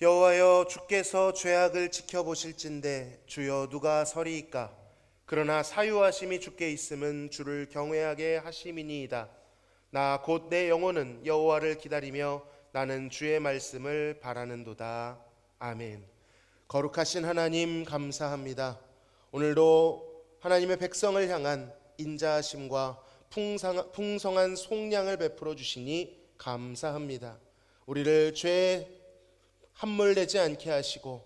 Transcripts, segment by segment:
여호와여, 주께서 죄악을 지켜보실진대 주여 누가 서리이까? 그러나 사유하심이 주께 있음은 주를 경외하게 하심이니이다. 나 곧 내 영혼은 여호와를 기다리며 나는 주의 말씀을 바라는도다. 아멘. 거룩하신 하나님, 감사합니다. 오늘도 하나님의 백성을 향한 인자하심과 풍성한 속량을 베풀어 주시니 감사합니다. 우리를 죄에 함몰되지 않게 하시고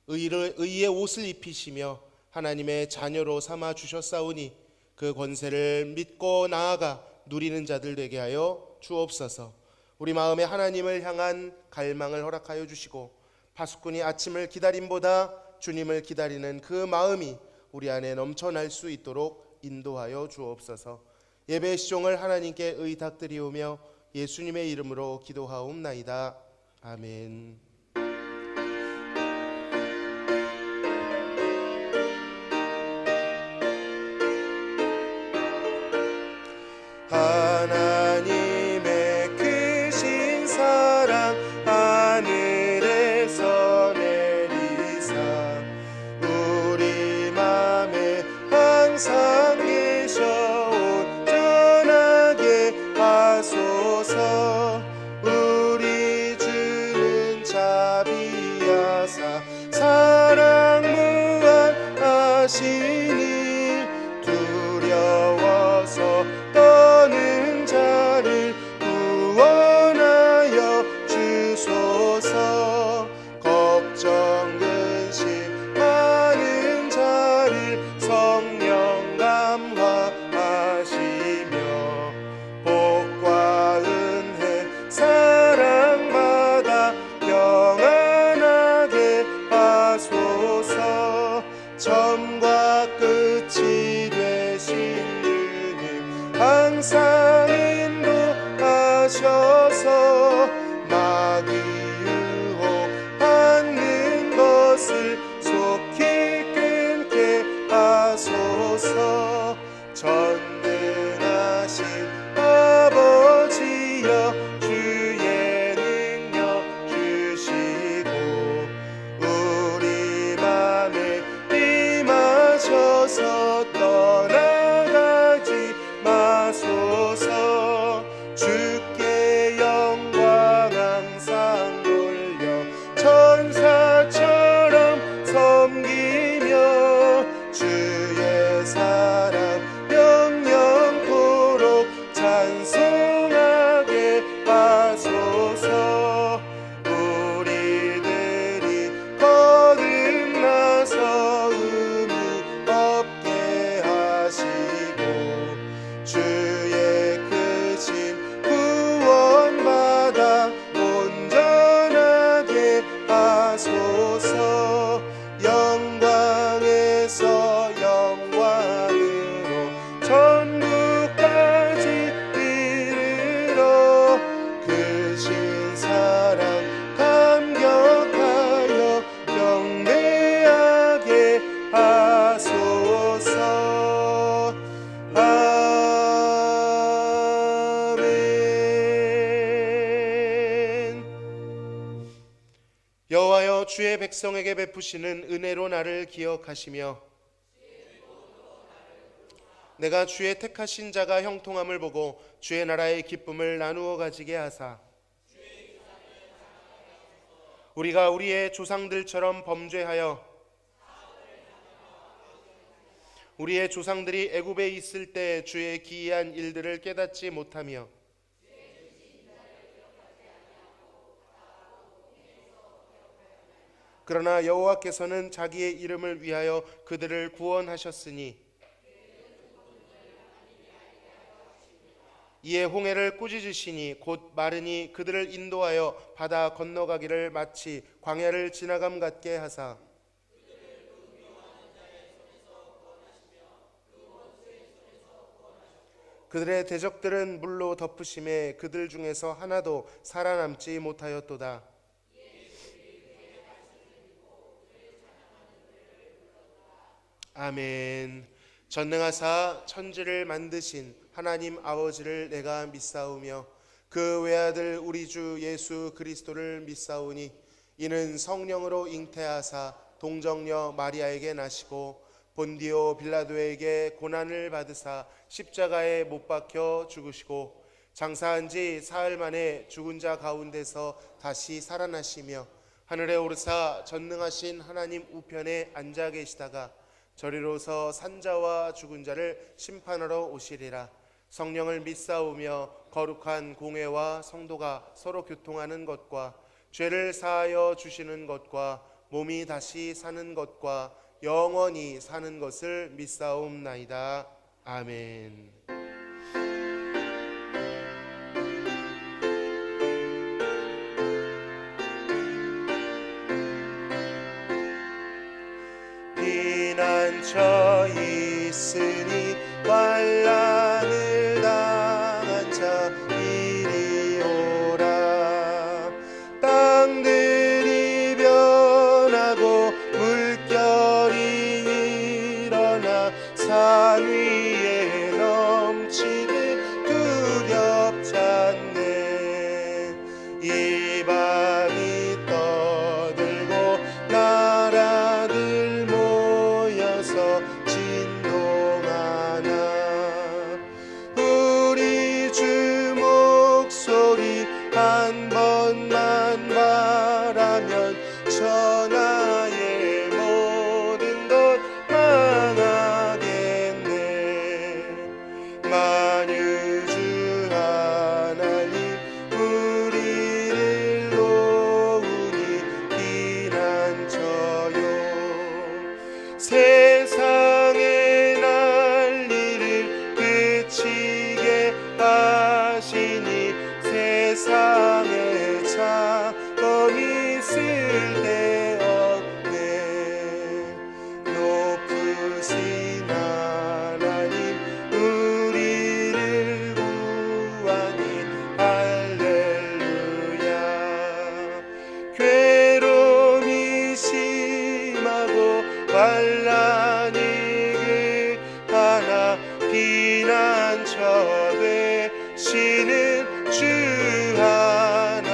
의의 옷을 입히시며 하나님의 자녀로 삼아 주셨사오니 그 권세를 믿고 나아가 누리는 자들 되게 하여 주옵소서. 우리 마음에 하나님을 향한 갈망을 허락하여 주시고 파수꾼이 아침을 기다림보다 주님을 기다리는 그 마음이 우리 안에 넘쳐날 수 있도록 인도하여 주옵소서. 예배의 시종을 하나님께 의탁드리오며 예수님의 이름으로 기도하옵나이다. 아멘. 하나님의 크신 사랑 하늘에서 내리사 우리 맘에 항상 계셔 온전하게 하소서. 우리 주는 자비하사 사랑 무한하시니 두려워서 떠는 자를 구원하여 주소서. 걱정 근심 많은 자를 성령 감화하시며 복과 은혜 사랑마다 평안하게 하소서. 처음과 끝이 되신 항상 인도하셔서 마귀 유혹받는 것을 속히 끊게 하소서. 전능하신 아버지여 주의 능력 주시고 우리 맘에 임하셔서 떠나가지 마소서. 주께 영광 항상 돌려 천사처럼 섬기며 주의 사랑 영영토록 찬송하게 하소서. 우리들이 거듭나서 의무 없게 하시고 주의 크신 구원받아 온전하게 하소서. 영광에서 영광으로 천국까지 이르러 크신 사랑 감격하여 경배하게 하소서. 아멘. 여호와여, 주의 백성에게 베푸시는 은혜로 나를 기억하시며 내가 주의 택하신 자가 형통함을 보고 주의 나라의 기쁨을 나누어 가지게 하사 우리가 우리의 조상들처럼 범죄하여 우리의 조상들이 애굽에 있을 때 주의 기이한 일들을 깨닫지 못하며 그러나 여호와께서는 자기의 이름을 위하여 그들을 구원하셨으니 이에 홍해를 꾸짖으시니 곧 마르니 그들을 인도하여 바다 건너가기를 마치 광야를 지나감 같게 하사 그들의 대적들은 물로 덮으심에 그들 중에서 하나도 살아남지 못하였도다. 아멘. 전능하사 천지를 만드신 하나님 아버지를 내가 믿사오며 그 외아들 우리 주 예수 그리스도를 믿사오니 이는 성령으로 잉태하사 동정녀 마리아에게 나시고 본디오 빌라도에게 고난을 받으사 십자가에 못 박혀 죽으시고 장사한 지 사흘 만에 죽은 자 가운데서 다시 살아나시며 하늘에 오르사 전능하신 하나님 우편에 앉아 계시다가 저리로서 산자와 죽은 자를 심판하러 오시리라. 성령을 믿사오며 거룩한 공회와 성도가 서로 교통하는 것과 죄를 사하여 주시는 것과 몸이 다시 사는 것과 영원히 사는 것을 믿사옵나이다. 아멘. 피난처 있으니 환난을 당한 자 이리 오라. 땅들이 변하고 물결이 일어나 산 위에 넘치듯 두렵지 않네. 이 밤이 떠들고 나라들 모여서 진동하나. 우리 주 목소리 한 번만 말하면 천하의 모든 것 망하겠네. 만유주 하나님 우리를 도우니 피난처요. 세상의 난리를 그치게 하시니 세상에 창검이 쓸데없네. 높으신 하나님 우리를 구하니 할렐루야. 괴로움이 심하고 환난이 극하나 피난처 되시는 주 하나님.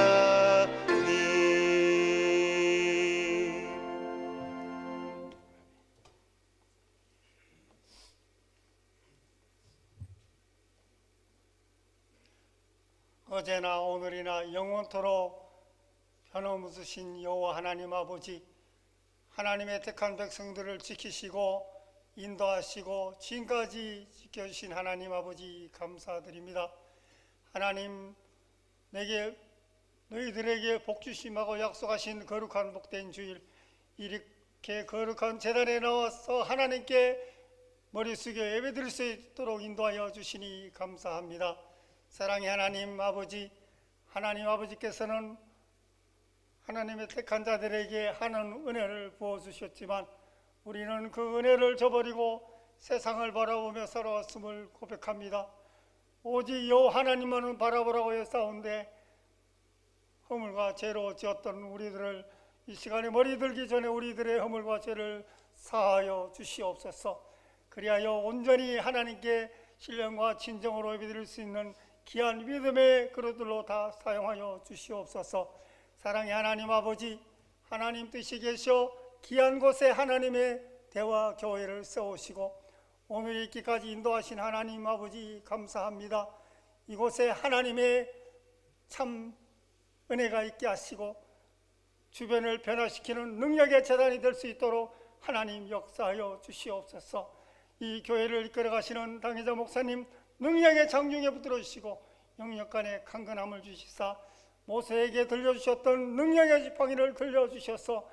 어제나 오늘이나 영원토록 변함없으신 여호와 하나님 아버지, 하나님의 택한 백성들을 지키시고 인도하시고 지금까지 지켜주신 하나님 아버지 감사드립니다. 하나님, 내게 너희들에게 복 주심하고 약속하신 거룩한 복된 주일, 이렇게 거룩한 제단에 나와서 하나님께 머리 숙여 예배드릴 수 있도록 인도하여 주시니 감사합니다. 사랑의 하나님 아버지, 하나님 아버지께서는 하나님의 택한 자들에게 하는 은혜를 부어주셨지만 우리는 그 은혜를 저버리고 세상을 바라보며 살아왔음을 고백합니다. 오직 여호와 하나님만을 바라보라고 했사온데 허물과 죄로 지었던 우리들을 이 시간에 머리 들기 전에 우리들의 허물과 죄를 사하여 주시옵소서. 그리하여 온전히 하나님께 신령과 진정으로 예배드릴 수 있는 귀한 믿음의 그릇들로 다 사용하여 주시옵소서. 사랑의 하나님 아버지, 하나님 뜻이 계셔 귀한 곳에 하나님의 대화 교회를 세우시고 오늘 있기까지 인도하신 하나님 아버지 감사합니다. 이곳에 하나님의 참 은혜가 있게 하시고 주변을 변화시키는 능력의 재단이 될 수 있도록 하나님 역사하여 주시옵소서. 이 교회를 이끌어 가시는 당회자 목사님 능력의 장중에 붙들어 주시고 영역간의 강건함을 주시사 모세에게 들려주셨던 능력의 지팡이를 들려주셔서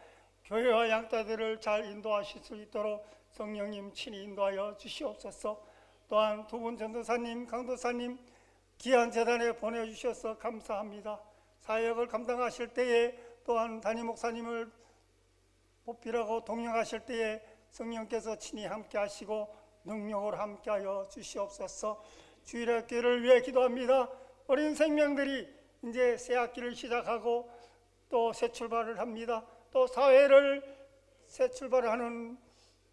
교회와 양자들을 잘 인도하실 수 있도록 성령님 친히 인도하여 주시옵소서. 또한 두 분 전도사님, 강도사님 귀한 재단에 보내주셔서 감사합니다. 사역을 감당하실 때에 또한 담임 목사님을 보필하고 동행하실 때에 성령께서 친히 함께 하시고 능력으로 함께하여 주시옵소서. 주일학교를 위해 기도합니다. 어린 생명들이 이제 새 학기를 시작하고 또 새 출발을 합니다. 또 사회를 새 출발하는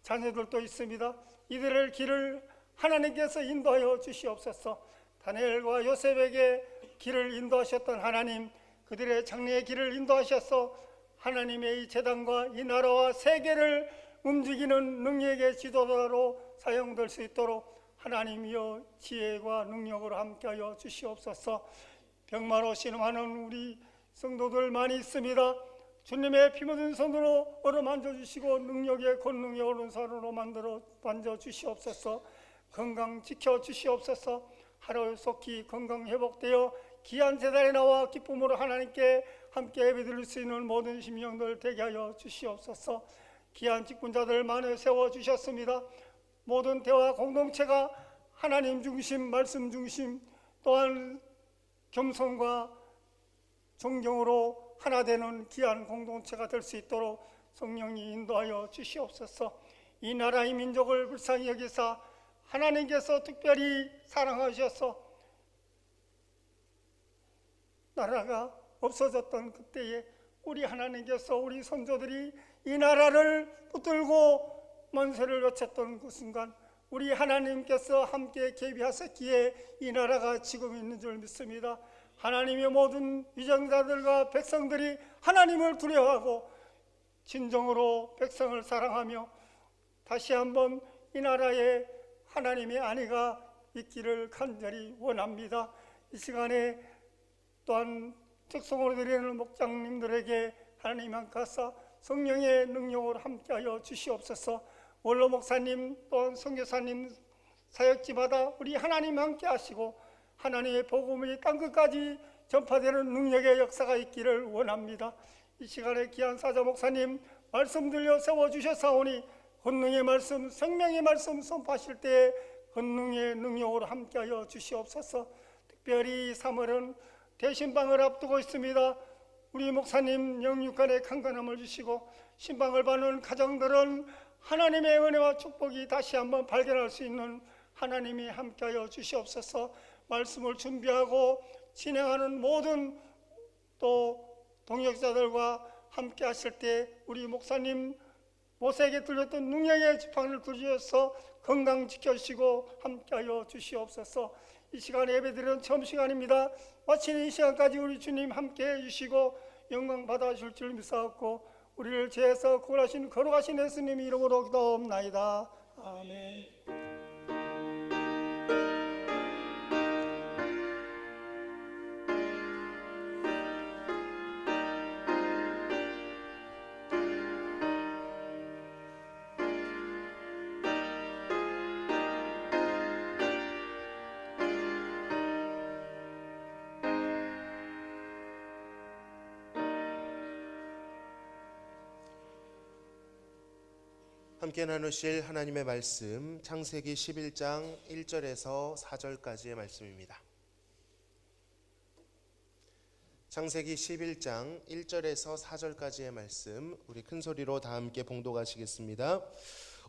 자녀들도 있습니다. 이들의 길을 하나님께서 인도하여 주시옵소서. 다니엘과 요셉에게 길을 인도하셨던 하나님, 그들의 장래의 길을 인도하셔서 하나님의 이 재단과 이 나라와 세계를 움직이는 능력의 지도자로 사용될 수 있도록 하나님이여 지혜와 능력으로 함께하여 주시옵소서. 병마로 신음하는 우리 성도들 많이 있습니다. 주님의 피 묻은 손으로 어루만져 주시고 능력의 권능의 오른손으로 만져 주시옵소서. 건강 지켜 주시옵소서. 하루 속히 건강 회복되어 귀한 제단에 나와 기쁨으로 하나님께 함께 예배드릴 수 있는 모든 심령들 되게 하여 주시옵소서. 귀한 직분자들 많이 세워주셨습니다. 모든 대화 공동체가 하나님 중심, 말씀 중심, 또한 겸손과 존경으로 하나 되는 귀한 공동체가 될 수 있도록 성령이 인도하여 주시옵소서. 이 나라의 민족을 불쌍히 여기사 하나님께서 특별히 사랑하셔서 나라가 없어졌던 그때에 우리 하나님께서 우리 선조들이 이 나라를 붙들고 만세를 외쳤던 그 순간 우리 하나님께서 함께 계비하셨기에 이 나라가 지금 있는 줄 믿습니다. 하나님의 모든 위정자들과 백성들이 하나님을 두려워하고 진정으로 백성을 사랑하며 다시 한번 이 나라에 하나님의 안위가 있기를 간절히 원합니다. 이 시간에 또한 특송으로 드리는 목장님들에게 하나님 함께하사 성령의 능력으로 함께하여 주시옵소서. 원로 목사님 또한 선교사님 사역지마다 우리 하나님 함께하시고 하나님의 복음이 땅끝까지 전파되는 능력의 역사가 있기를 원합니다. 이 시간에 귀한 사자 목사님 말씀 들려 세워주셨사오니 권능의 말씀, 생명의 말씀 선포하실 때에 권능의 능력으로 함께하여 주시옵소서. 특별히 3월은 대신방을 앞두고 있습니다. 우리 목사님 영육간의 강건함을 주시고 신방을 받는 가정들은 하나님의 은혜와 축복이 다시 한번 발견할 수 있는 하나님이 함께하여 주시옵소서. 말씀을 준비하고 진행하는 모든 또 동역자들과 함께 하실 때 우리 목사님 모세에게 들렸던 능력의 지팡이를 들으셔서 건강 지켜주시고 함께하여 주시옵소서. 이 시간에 예배드리는 처음 시간입니다. 마치는 이 시간까지 우리 주님 함께해 주시고 영광 받아주실 줄 믿사옵고 우리를 죄에서 구원하신 거룩하신 예수님 이름으로 기도옵나이다. 아멘. 함께 나누실 하나님의 말씀 창세기 11장 1절에서 4절까지의 말씀입니다. 창세기 11장 1절에서 4절까지의 말씀 우리 큰 소리로 다 함께 봉독하시겠습니다.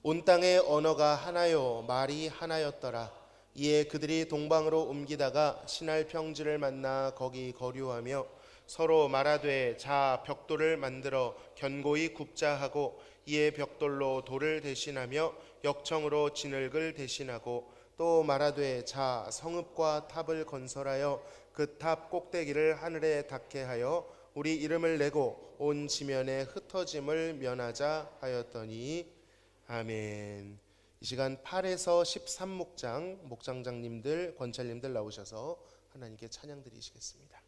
온 땅의 언어가 하나요 말이 하나였더라. 이에 그들이 동방으로 옮기다가 신할 평지를 만나 거기 거류하며 서로 말하되 자 벽돌을 만들어 견고히 굽자 하고 이에 벽돌로 돌을 대신하며 역청으로 진흙을 대신하고 또 말하되 자 성읍과 탑을 건설하여 그 탑 꼭대기를 하늘에 닿게 하여 우리 이름을 내고 온 지면에 흩어짐을 면하자 하였더니 아멘. 이 시간 8에서 13목장 목장장님들 권찰님들 나오셔서 하나님께 찬양 드리시겠습니다.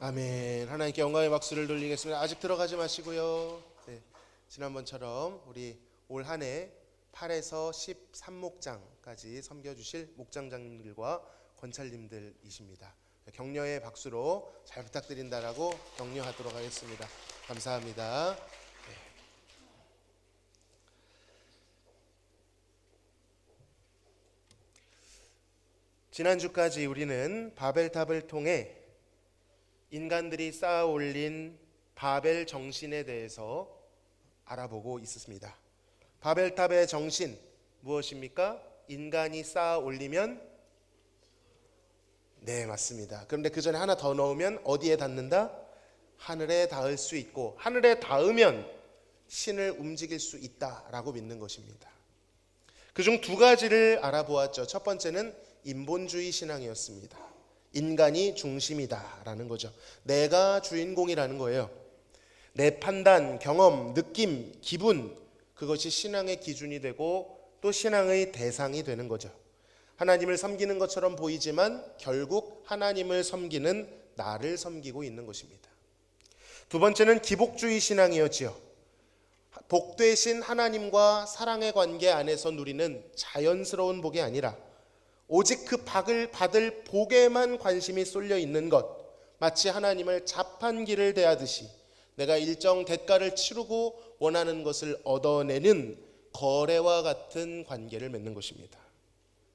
아멘. 하나님께 영광의 박수를 돌리겠습니다. 아직 들어가지 마시고요. 네, 지난번처럼 우리 올 한 해 8에서 13목장까지 섬겨주실 목장장님들과 권찰님들이십니다. 격려의 박수로 잘 부탁드린다라고 격려하도록 하겠습니다. 감사합니다. 네. 지난주까지 우리는 바벨탑을 통해 인간들이 쌓아 올린 바벨 정신에 대해서 알아보고 있었습니다. 바벨탑의 정신 무엇입니까? 인간이 쌓아 올리면, 네, 맞습니다. 그런데 그 전에 하나 더 넣으면 어디에 닿는다? 하늘에 닿을 수 있고, 하늘에 닿으면 신을 움직일 수 있다라고 믿는 것입니다. 그중 두 가지를 알아보았죠. 첫 번째는 인본주의 신앙이었습니다. 인간이 중심이다라는 거죠. 내가 주인공이라는 거예요. 내 판단, 경험, 느낌, 기분, 그것이 신앙의 기준이 되고 또 신앙의 대상이 되는 거죠. 하나님을 섬기는 것처럼 보이지만 결국 하나님을 섬기는 나를 섬기고 있는 것입니다. 두 번째는 기복주의 신앙이었지요. 복 되신 하나님과 사랑의 관계 안에서 누리는 자연스러운 복이 아니라 오직 그 복을 받을 복에만 관심이 쏠려 있는 것, 마치 하나님을 자판기를 대하듯이 내가 일정 대가를 치르고 원하는 것을 얻어내는 거래와 같은 관계를 맺는 것입니다.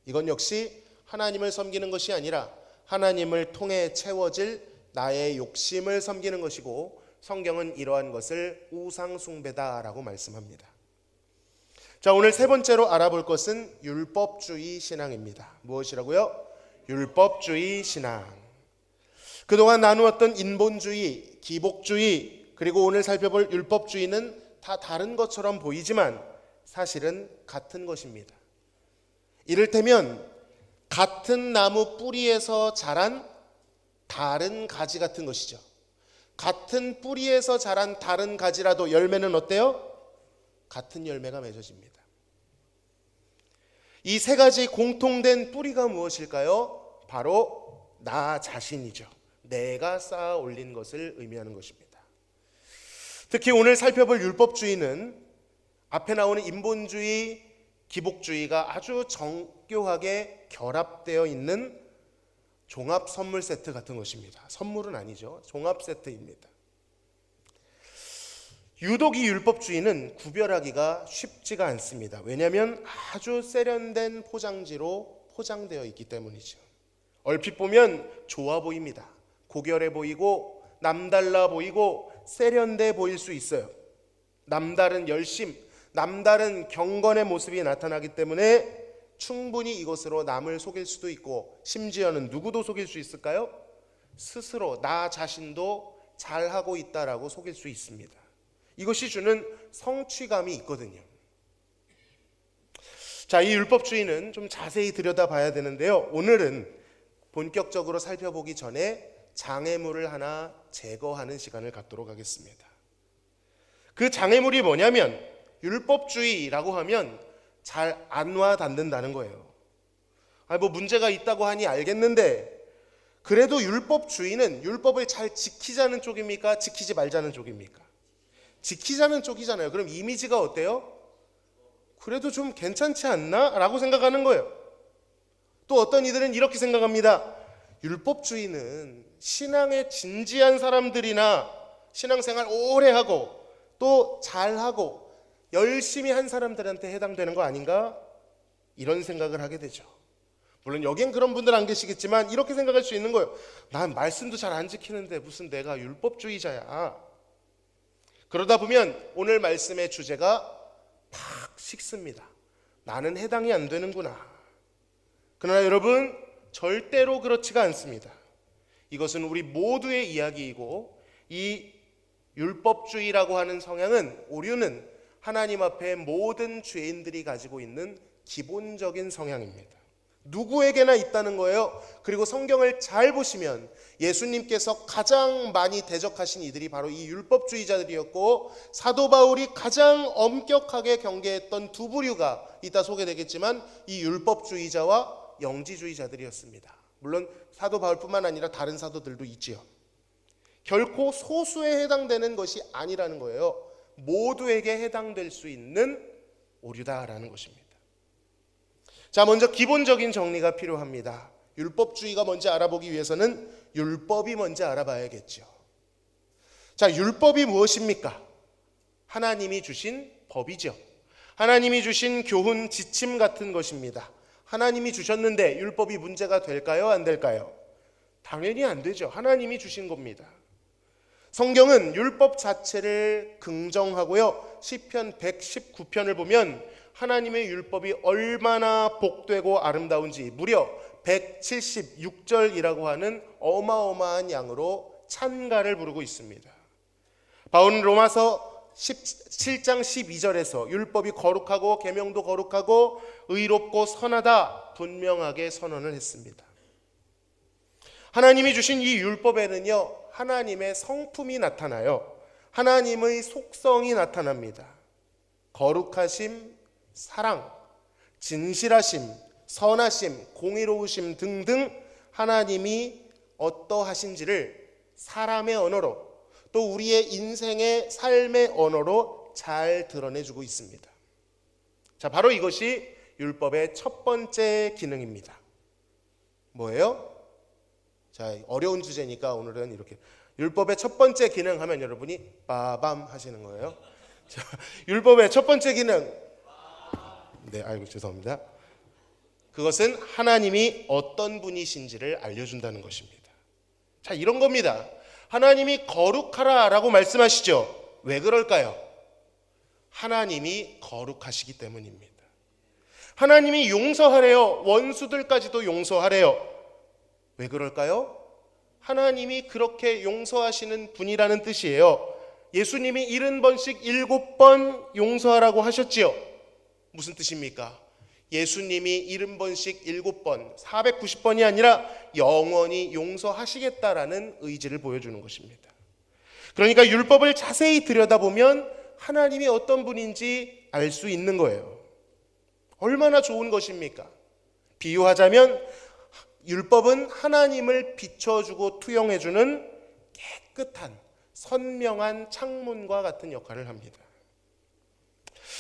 이건 역시 하나님을 섬기는 것이 아니라 하나님을 통해 채워질 나의 욕심을 섬기는 것이고, 성경은 이러한 것을 우상숭배다라고 말씀합니다. 자, 오늘 세 번째로 알아볼 것은 율법주의 신앙입니다. 무엇이라고요? 율법주의 신앙. 그동안 나누었던 인본주의, 기복주의, 그리고 오늘 살펴볼 율법주의는 다 다른 것처럼 보이지만 사실은 같은 것입니다. 이를테면 같은 나무 뿌리에서 자란 다른 가지 같은 것이죠. 같은 뿌리에서 자란 다른 가지라도 열매는 어때요? 같은 열매가 맺어집니다. 이 세 가지 공통된 뿌리가 무엇일까요? 바로 나 자신이죠. 내가 쌓아 올린 것을 의미하는 것입니다. 특히 오늘 살펴볼 율법주의는 앞에 나오는 인본주의, 기복주의가 아주 정교하게 결합되어 있는 종합 선물 세트 같은 것입니다. 선물은 아니죠. 종합 세트입니다. 유독 이 율법주의는 구별하기가 쉽지가 않습니다. 왜냐하면 아주 세련된 포장지로 포장되어 있기 때문이죠. 얼핏 보면 좋아 보입니다. 고결해 보이고 남달라 보이고 세련돼 보일 수 있어요. 남다른 열심, 남다른 경건의 모습이 나타나기 때문에 충분히 이것으로 남을 속일 수도 있고, 심지어는 누구도 속일 수 있을까요? 스스로 나 자신도 잘하고 있다라고 속일 수 있습니다. 이것이 주는 성취감이 있거든요. 자, 이 율법주의는 좀 자세히 들여다봐야 되는데요. 오늘은 본격적으로 살펴보기 전에 장애물을 하나 제거하는 시간을 갖도록 하겠습니다. 그 장애물이 뭐냐면 율법주의라고 하면 잘 안 와닿는다는 거예요. 뭐 문제가 있다고 하니 알겠는데, 그래도 율법주의는 율법을 잘 지키자는 쪽입니까? 지키지 말자는 쪽입니까? 지키자는 쪽이잖아요. 그럼 이미지가 어때요? 그래도 좀 괜찮지 않나? 라고 생각하는 거예요. 또 어떤 이들은 이렇게 생각합니다. 율법주의는 신앙에 진지한 사람들이나 신앙생활 오래 하고 또 잘하고 열심히 한 사람들한테 해당되는 거 아닌가? 이런 생각을 하게 되죠. 물론 여긴 그런 분들 안 계시겠지만 이렇게 생각할 수 있는 거예요. 난 말씀도 잘 안 지키는데 무슨 내가 율법주의자야. 그러다 보면 오늘 말씀의 주제가 팍 식습니다. 나는 해당이 안 되는구나. 그러나 여러분, 절대로 그렇지가 않습니다. 이것은 우리 모두의 이야기이고, 이 율법주의라고 하는 성향은, 오류는 하나님 앞에 모든 죄인들이 가지고 있는 기본적인 성향입니다. 누구에게나 있다는 거예요. 그리고 성경을 잘 보시면 예수님께서 가장 많이 대적하신 이들이 바로 이 율법주의자들이었고, 사도 바울이 가장 엄격하게 경계했던 두 부류가 이따 소개되겠지만 이 율법주의자와 영지주의자들이었습니다. 물론 사도 바울뿐만 아니라 다른 사도들도 있지요. 결코 소수에 해당되는 것이 아니라는 거예요. 모두에게 해당될 수 있는 오류다라는 것입니다. 자, 먼저 기본적인 정리가 필요합니다. 율법주의가 뭔지 알아보기 위해서는 율법이 뭔지 알아봐야겠죠. 자, 율법이 무엇입니까? 하나님이 주신 법이죠. 하나님이 주신 교훈, 지침 같은 것입니다. 하나님이 주셨는데 율법이 문제가 될까요? 안 될까요? 당연히 안 되죠. 하나님이 주신 겁니다. 성경은 율법 자체를 긍정하고요. 시편 119편을 보면 하나님의 율법이 얼마나 복되고 아름다운지 무려 176절이라고 하는 어마어마한 양으로 찬가를 부르고 있습니다. 바울은 로마서 17장 12절에서 율법이 거룩하고 계명도 거룩하고 의롭고 선하다 분명하게 선언을 했습니다. 하나님이 주신 이 율법에는요, 하나님의 성품이 나타나요. 하나님의 속성이 나타납니다. 거룩하심, 사랑, 진실하심, 선하심, 공의로우심 등등 하나님이 어떠하신지를 사람의 언어로 또 우리의 인생의 삶의 언어로 잘 드러내주고 있습니다. 자, 바로 이것이 율법의 첫 번째 기능입니다. 뭐예요? 자, 어려운 주제니까 오늘은 이렇게 율법의 첫 번째 기능 하면 여러분이 빠밤 하시는 거예요. 자, 율법의 첫 번째 기능. 네, 아이고 죄송합니다. 그것은 하나님이 어떤 분이신지를 알려준다는 것입니다. 자, 이런 겁니다. 하나님이 거룩하라라고 말씀하시죠. 왜 그럴까요? 하나님이 거룩하시기 때문입니다. 하나님이 용서하래요. 원수들까지도 용서하래요. 왜 그럴까요? 하나님이 그렇게 용서하시는 분이라는 뜻이에요. 예수님이 70번씩 7번 용서하라고 하셨지요. 무슨 뜻입니까? 예수님이 70번씩 7번, 490번이 아니라 영원히 용서하시겠다라는 의지를 보여주는 것입니다. 그러니까 율법을 자세히 들여다보면 하나님이 어떤 분인지 알 수 있는 거예요. 얼마나 좋은 것입니까? 비유하자면 율법은 하나님을 비춰주고 투영해주는 깨끗한 선명한 창문과 같은 역할을 합니다.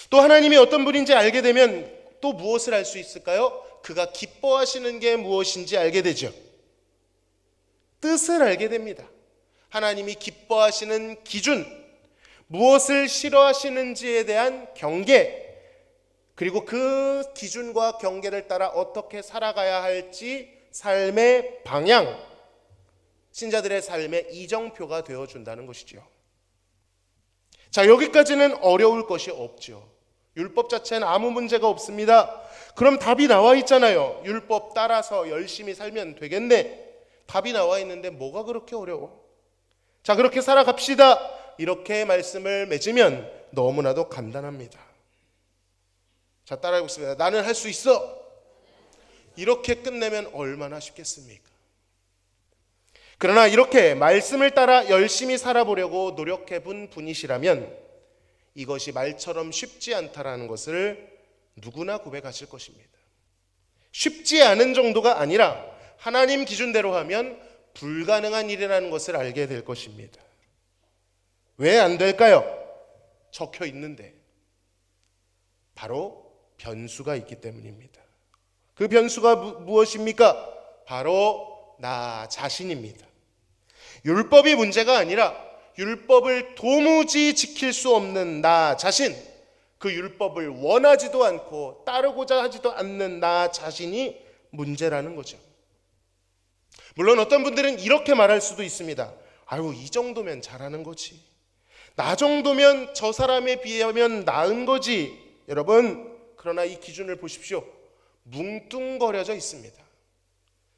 또 하나님이 어떤 분인지 알게 되면 또 무엇을 알 수 있을까요? 그가 기뻐하시는 게 무엇인지 알게 되죠. 뜻을 알게 됩니다. 하나님이 기뻐하시는 기준, 무엇을 싫어하시는지에 대한 경계, 그리고 그 기준과 경계를 따라 어떻게 살아가야 할지 삶의 방향, 신자들의 삶의 이정표가 되어준다는 것이죠. 자, 여기까지는 어려울 것이 없죠. 율법 자체는 아무 문제가 없습니다. 그럼 답이 나와 있잖아요. 율법 따라서 열심히 살면 되겠네. 답이 나와 있는데 뭐가 그렇게 어려워? 자, 그렇게 살아갑시다. 이렇게 말씀을 맺으면 너무나도 간단합니다. 자, 따라해보겠습니다. 나는 할 수 있어. 이렇게 끝내면 얼마나 쉽겠습니까? 그러나 이렇게 말씀을 따라 열심히 살아보려고 노력해본 분이시라면 이것이 말처럼 쉽지 않다라는 것을 누구나 고백하실 것입니다. 쉽지 않은 정도가 아니라 하나님 기준대로 하면 불가능한 일이라는 것을 알게 될 것입니다. 왜 안 될까요? 적혀 있는데. 바로 변수가 있기 때문입니다. 그 변수가 무엇입니까? 바로 나 자신입니다. 율법이 문제가 아니라 율법을 도무지 지킬 수 없는 나 자신, 그 율법을 원하지도 않고 따르고자 하지도 않는 나 자신이 문제라는 거죠. 물론 어떤 분들은 이렇게 말할 수도 있습니다. 아유, 이 정도면 잘하는 거지. 나 정도면 저 사람에 비하면 나은 거지. 여러분, 그러나 이 기준을 보십시오. 뭉뚱거려져 있습니다.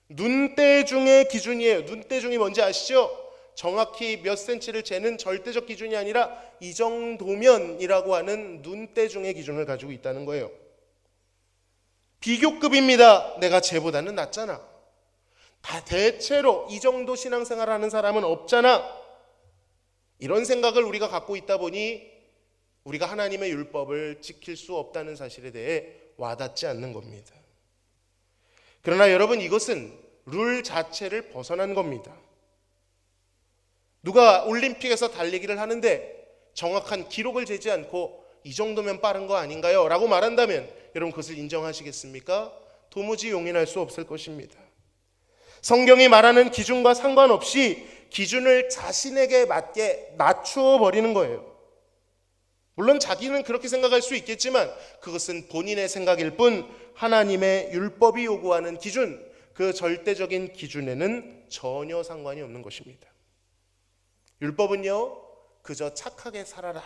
눈대중의 기준이에요. 눈대중이 뭔지 아시죠? 정확히 몇 센치를 재는 절대적 기준이 아니라 이 정도면이라고 하는 눈대중의 기준을 가지고 있다는 거예요. 비교급입니다. 내가 쟤보다는 낫잖아. 다 대체로 이 정도 신앙생활 하는 사람은 없잖아. 이런 생각을 우리가 갖고 있다 보니 우리가 하나님의 율법을 지킬 수 없다는 사실에 대해 와닿지 않는 겁니다. 그러나 여러분, 이것은 룰 자체를 벗어난 겁니다. 누가 올림픽에서 달리기를 하는데 정확한 기록을 재지 않고 이 정도면 빠른 거 아닌가요? 라고 말한다면 여러분 그것을 인정하시겠습니까? 도무지 용인할 수 없을 것입니다. 성경이 말하는 기준과 상관없이 기준을 자신에게 맞게 낮추어 버리는 거예요. 물론 자기는 그렇게 생각할 수 있겠지만 그것은 본인의 생각일 뿐 하나님의 율법이 요구하는 기준, 그 절대적인 기준에는 전혀 상관이 없는 것입니다. 율법은요, 그저 착하게 살아라,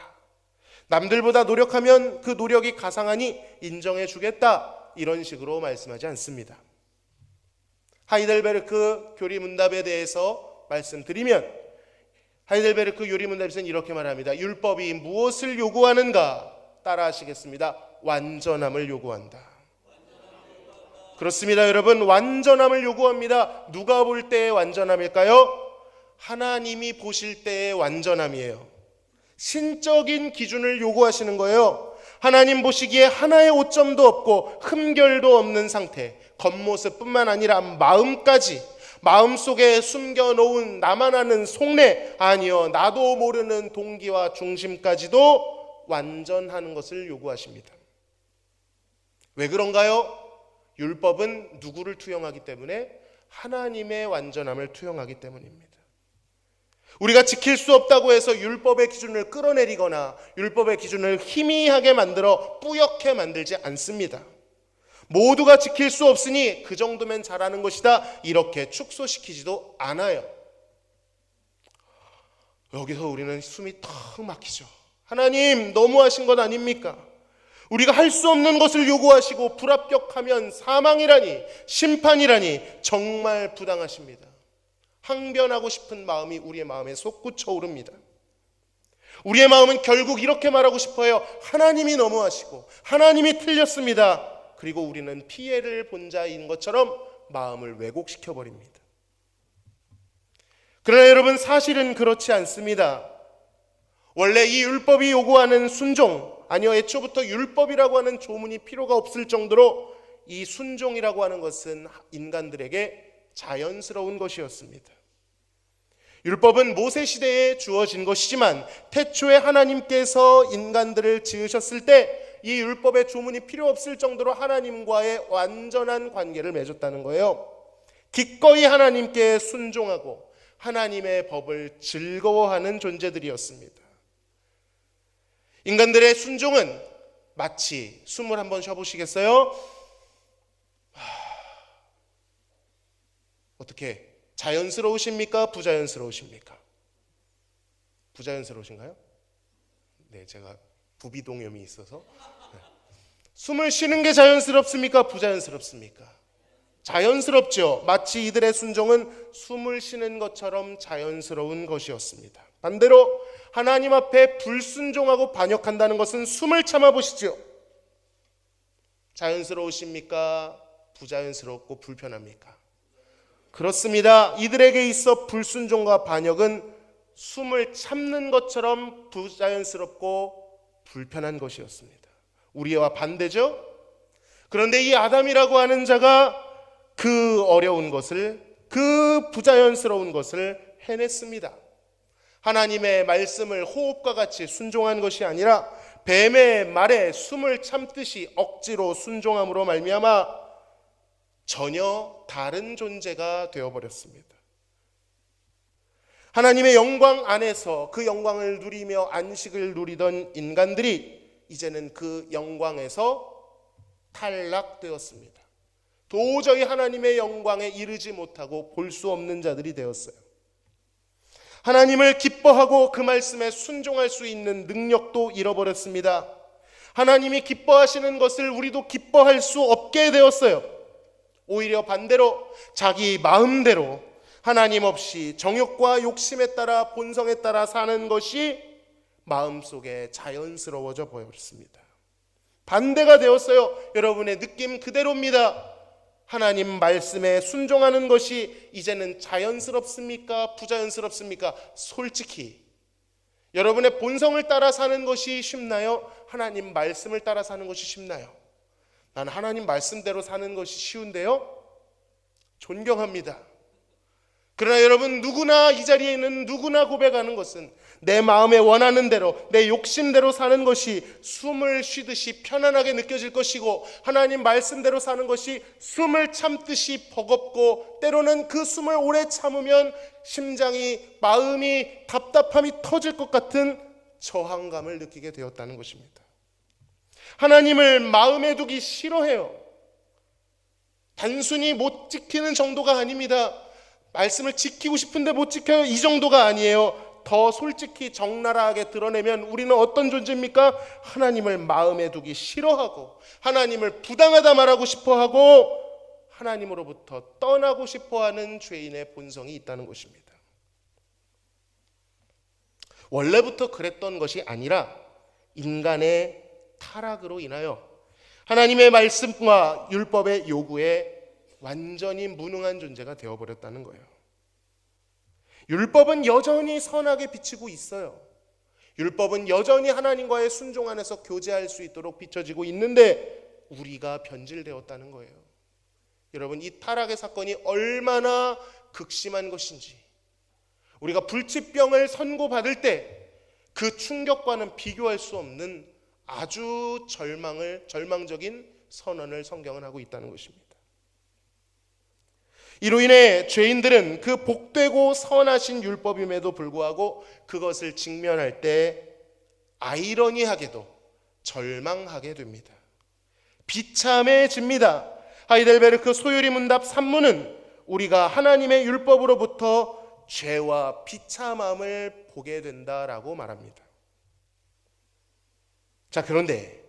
남들보다 노력하면 그 노력이 가상하니 인정해 주겠다, 이런 식으로 말씀하지 않습니다. 하이델베르크 교리문답에 대해서 말씀드리면 하이델베르크 교리문답에서는 이렇게 말합니다. 율법이 무엇을 요구하는가? 따라 하시겠습니다. 완전함을 요구한다. 그렇습니다, 여러분. 완전함을 요구합니다. 누가 볼 때의 완전함일까요? 하나님이 보실 때의 완전함이에요. 신적인 기준을 요구하시는 거예요. 하나님 보시기에 하나의 오점도 없고 흠결도 없는 상태, 겉모습뿐만 아니라 마음까지, 마음속에 숨겨놓은 나만 아는 속내, 아니요 나도 모르는 동기와 중심까지도 완전하는 것을 요구하십니다. 왜 그런가요? 율법은 누구를 투영하기 때문에? 하나님의 완전함을 투영하기 때문입니다. 우리가 지킬 수 없다고 해서 율법의 기준을 끌어내리거나 율법의 기준을 희미하게 만들어 뿌옇게 만들지 않습니다. 모두가 지킬 수 없으니 그 정도면 잘하는 것이다, 이렇게 축소시키지도 않아요. 여기서 우리는 숨이 턱 막히죠. 하나님 너무하신 것 아닙니까? 우리가 할 수 없는 것을 요구하시고 불합격하면 사망이라니, 심판이라니 정말 부당하십니다. 항변하고 싶은 마음이 우리의 마음에 솟구쳐 오릅니다. 우리의 마음은 결국 이렇게 말하고 싶어요. 하나님이 너무하시고 하나님이 틀렸습니다. 그리고 우리는 피해를 본 자인 것처럼 마음을 왜곡시켜 버립니다. 그러나 여러분, 사실은 그렇지 않습니다. 원래 이 율법이 요구하는 순종, 아니요 애초부터 율법이라고 하는 조문이 필요가 없을 정도로 이 순종이라고 하는 것은 인간들에게 자연스러운 것이었습니다. 율법은 모세 시대에 주어진 것이지만 태초에 하나님께서 인간들을 지으셨을 때 이 율법의 조문이 필요 없을 정도로 하나님과의 완전한 관계를 맺었다는 거예요. 기꺼이 하나님께 순종하고 하나님의 법을 즐거워하는 존재들이었습니다. 인간들의 순종은 마치, 숨을 한번 쉬어보시겠어요? 어떻게, 자연스러우십니까? 부자연스러우십니까? 부자연스러우신가요? 네, 제가 부비동염이 있어서. 네. 숨을 쉬는 게 자연스럽습니까? 부자연스럽습니까? 자연스럽죠. 마치 이들의 순종은 숨을 쉬는 것처럼 자연스러운 것이었습니다. 반대로 하나님 앞에 불순종하고 반역한다는 것은 숨을 참아 보시죠. 자연스러우십니까? 부자연스럽고 불편합니까? 그렇습니다. 이들에게 있어 불순종과 반역은 숨을 참는 것처럼 부자연스럽고 불편한 것이었습니다. 우리와 반대죠. 그런데 이 아담이라고 하는 자가 그 어려운 것을, 그 부자연스러운 것을 해냈습니다. 하나님의 말씀을 호흡과 같이 순종한 것이 아니라 뱀의 말에 숨을 참듯이 억지로 순종함으로 말미암아 전혀 다른 존재가 되어버렸습니다. 하나님의 영광 안에서 그 영광을 누리며 안식을 누리던 인간들이 이제는 그 영광에서 탈락되었습니다. 도저히 하나님의 영광에 이르지 못하고 볼 수 없는 자들이 되었어요. 하나님을 기뻐하고 그 말씀에 순종할 수 있는 능력도 잃어버렸습니다. 하나님이 기뻐하시는 것을 우리도 기뻐할 수 없게 되었어요. 오히려 반대로 자기 마음대로 하나님 없이 정욕과 욕심에 따라, 본성에 따라 사는 것이 마음속에 자연스러워져 보였습니다. 반대가 되었어요. 여러분의 느낌 그대로입니다. 하나님 말씀에 순종하는 것이 이제는 자연스럽습니까? 부자연스럽습니까? 솔직히 여러분의 본성을 따라 사는 것이 쉽나요? 하나님 말씀을 따라 사는 것이 쉽나요? 난 하나님 말씀대로 사는 것이 쉬운데요? 존경합니다. 그러나 여러분, 누구나 이 자리에 있는 누구나 고백하는 것은 내 마음에 원하는 대로 내 욕심대로 사는 것이 숨을 쉬듯이 편안하게 느껴질 것이고, 하나님 말씀대로 사는 것이 숨을 참듯이 버겁고, 때로는 그 숨을 오래 참으면 심장이, 마음이, 답답함이 터질 것 같은 저항감을 느끼게 되었다는 것입니다. 하나님을 마음에 두기 싫어해요. 단순히 못 지키는 정도가 아닙니다. 말씀을 지키고 싶은데 못 지켜요, 이 정도가 아니에요. 더 솔직히 적나라하게 드러내면 우리는 어떤 존재입니까? 하나님을 마음에 두기 싫어하고, 하나님을 부당하다 말하고 싶어하고, 하나님으로부터 떠나고 싶어하는 죄인의 본성이 있다는 것입니다. 원래부터 그랬던 것이 아니라 인간의 타락으로 인하여 하나님의 말씀과 율법의 요구에 완전히 무능한 존재가 되어버렸다는 거예요. 율법은 여전히 선하게 비치고 있어요. 율법은 여전히 하나님과의 순종 안에서 교제할 수 있도록 비춰지고 있는데 우리가 변질되었다는 거예요. 여러분, 이 타락의 사건이 얼마나 극심한 것인지, 우리가 불치병을 선고받을 때 그 충격과는 비교할 수 없는 아주 절망적인 선언을 성경은 하고 있다는 것입니다. 이로 인해 죄인들은 그 복되고 선하신 율법임에도 불구하고 그것을 직면할 때 아이러니하게도 절망하게 됩니다. 비참해집니다. 하이델베르크 소유리 문답 3문은 우리가 하나님의 율법으로부터 죄와 비참함을 보게 된다라고 말합니다. 자, 그런데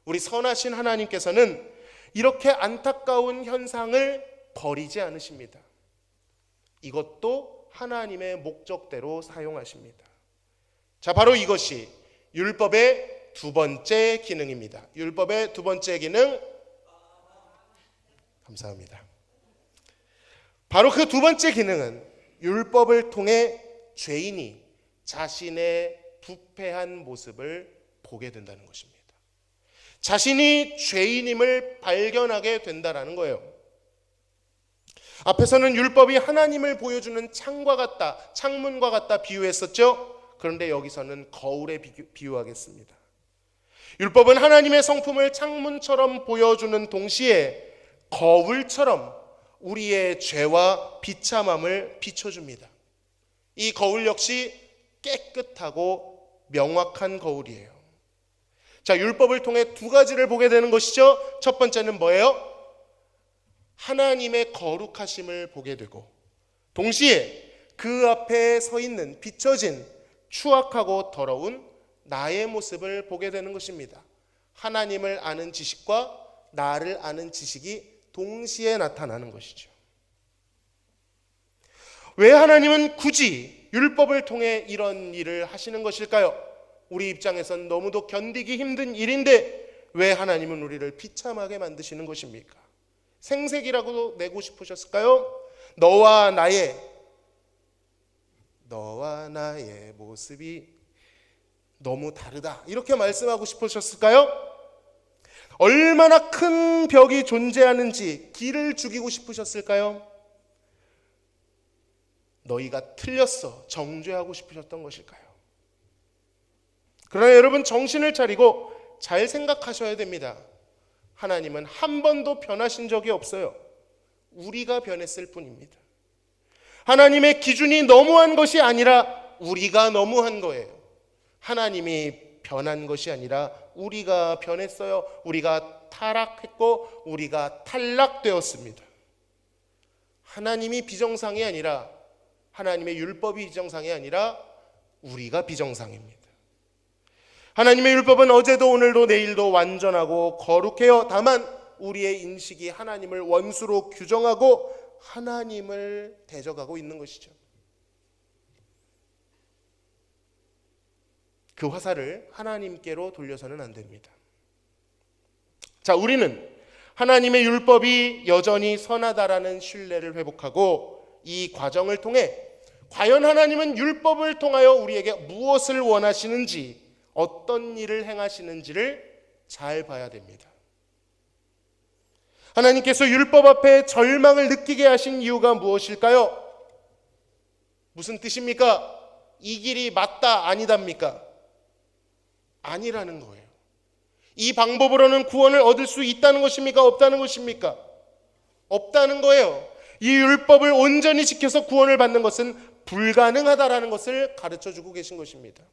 우리 선하신 하나님께서는 이렇게 안타까운 현상을 버리지 않으십니다. 이것도 하나님의 목적대로 사용하십니다. 자, 바로 이것이 율법의 두 번째 기능입니다. 율법의 두 번째 기능, 감사합니다. 바로 그 두 번째 기능은 율법을 통해 죄인이 자신의 부패한 모습을 보게 된다는 것입니다. 자신이 죄인임을 발견하게 된다는 거예요. 앞에서는 율법이 하나님을 보여주는 창과 같다, 창문과 같다 비유했었죠. 그런데 여기서는 거울에 비유하겠습니다. 율법은 하나님의 성품을 창문처럼 보여주는 동시에 거울처럼 우리의 죄와 비참함을 비춰줍니다. 이 거울 역시 깨끗하고 명확한 거울이에요. 자, 율법을 통해 두 가지를 보게 되는 것이죠. 첫 번째는 뭐예요? 하나님의 거룩하심을 보게 되고, 동시에 그 앞에 서 있는 비춰진 추악하고 더러운 나의 모습을 보게 되는 것입니다. 하나님을 아는 지식과 나를 아는 지식이 동시에 나타나는 것이죠. 왜 하나님은 굳이 율법을 통해 이런 일을 하시는 것일까요? 우리 입장에선 너무도 견디기 힘든 일인데 왜 하나님은 우리를 비참하게 만드시는 것입니까? 생색이라고 내고 싶으셨을까요? 너와 나의 모습이 너무 다르다, 이렇게 말씀하고 싶으셨을까요? 얼마나 큰 벽이 존재하는지 길을 죽이고 싶으셨을까요? 너희가 틀렸어, 정죄하고 싶으셨던 것일까요? 그러나 여러분, 정신을 차리고 잘 생각하셔야 됩니다. 하나님은 한 번도 변하신 적이 없어요. 우리가 변했을 뿐입니다. 하나님의 기준이 너무한 것이 아니라 우리가 너무한 거예요. 하나님이 변한 것이 아니라 우리가 변했어요. 우리가 타락했고 우리가 탈락되었습니다. 하나님이 비정상이 아니라, 하나님의 율법이 비정상이 아니라 우리가 비정상입니다. 하나님의 율법은 어제도 오늘도 내일도 완전하고 거룩해요. 다만 우리의 인식이 하나님을 원수로 규정하고 하나님을 대적하고 있는 것이죠. 그 화살을 하나님께로 돌려서는 안 됩니다. 자, 우리는 하나님의 율법이 여전히 선하다라는 신뢰를 회복하고 이 과정을 통해 과연 하나님은 율법을 통하여 우리에게 무엇을 원하시는지, 어떤 일을 행하시는지를 잘 봐야 됩니다. 하나님께서 율법 앞에 절망을 느끼게 하신 이유가 무엇일까요? 무슨 뜻입니까? 이 길이 맞다 아니답니까? 아니라는 거예요. 이 방법으로는 구원을 얻을 수 있다는 것입니까? 없다는 것입니까? 없다는 거예요. 이 율법을 온전히 지켜서 구원을 받는 것은 불가능하다라는 것을 가르쳐주고 계신 것입니다.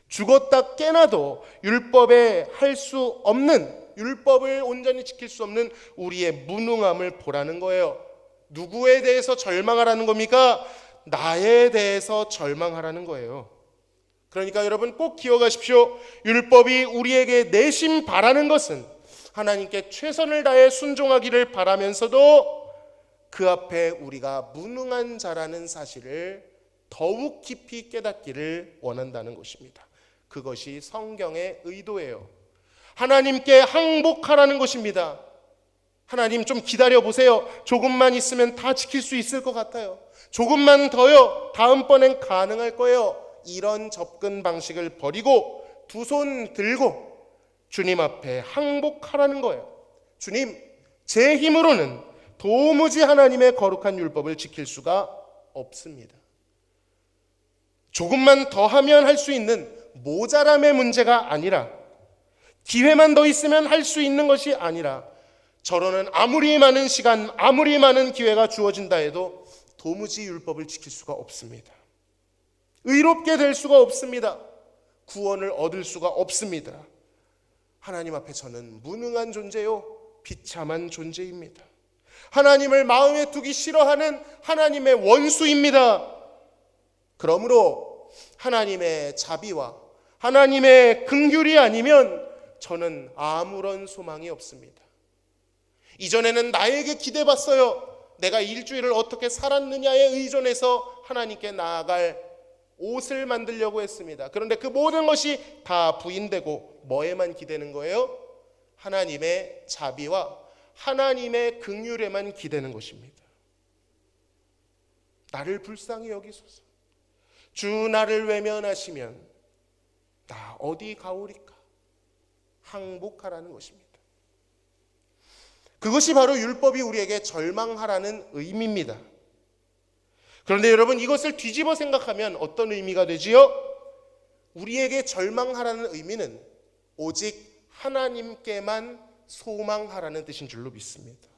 죽었다 깨나도 율법에 할 수 없는, 율법을 온전히 지킬 수 없는 우리의 무능함을 보라는 거예요. 누구에 대해서 절망하라는 겁니까? 나에 대해서 절망하라는 거예요. 그러니까 여러분 꼭 기억하십시오. 율법이 우리에게 내심 바라는 것은 하나님께 최선을 다해 순종하기를 바라면서도 그 앞에 우리가 무능한 자라는 사실을 더욱 깊이 깨닫기를 원한다는 것입니다. 그것이 성경의 의도예요. 하나님께 항복하라는 것입니다. 하나님 좀 기다려 보세요. 조금만 있으면 다 지킬 수 있을 것 같아요. 조금만 더요. 다음번엔 가능할 거예요. 이런 접근 방식을 버리고 두 손 들고 주님 앞에 항복하라는 거예요. 주님, 제 힘으로는 도무지 하나님의 거룩한 율법을 지킬 수가 없습니다. 조금만 더 하면 할 수 있는 모자람의 문제가 아니라, 기회만 더 있으면 할 수 있는 것이 아니라, 저로는 아무리 많은 시간, 아무리 많은 기회가 주어진다 해도 도무지 율법을 지킬 수가 없습니다. 의롭게 될 수가 없습니다. 구원을 얻을 수가 없습니다. 하나님 앞에 저는 무능한 존재요, 비참한 존재입니다. 하나님을 마음에 두기 싫어하는 하나님의 원수입니다. 그러므로 하나님의 자비와 하나님의 긍휼이 아니면 저는 아무런 소망이 없습니다. 이전에는 나에게 기대봤어요. 내가 일주일을 어떻게 살았느냐에 의존해서 하나님께 나아갈 옷을 만들려고 했습니다. 그런데 그 모든 것이 다 부인되고 뭐에만 기대는 거예요? 하나님의 자비와 하나님의 긍휼에만 기대는 것입니다. 나를 불쌍히 여기소서. 주 나를 외면하시면 나 어디 가오리까? 항복하라는 것입니다. 그것이 바로 율법이 우리에게 절망하라는 의미입니다. 그런데 여러분, 이것을 뒤집어 생각하면 어떤 의미가 되지요? 우리에게 절망하라는 의미는 오직 하나님께만 소망하라는 뜻인 줄로 믿습니다.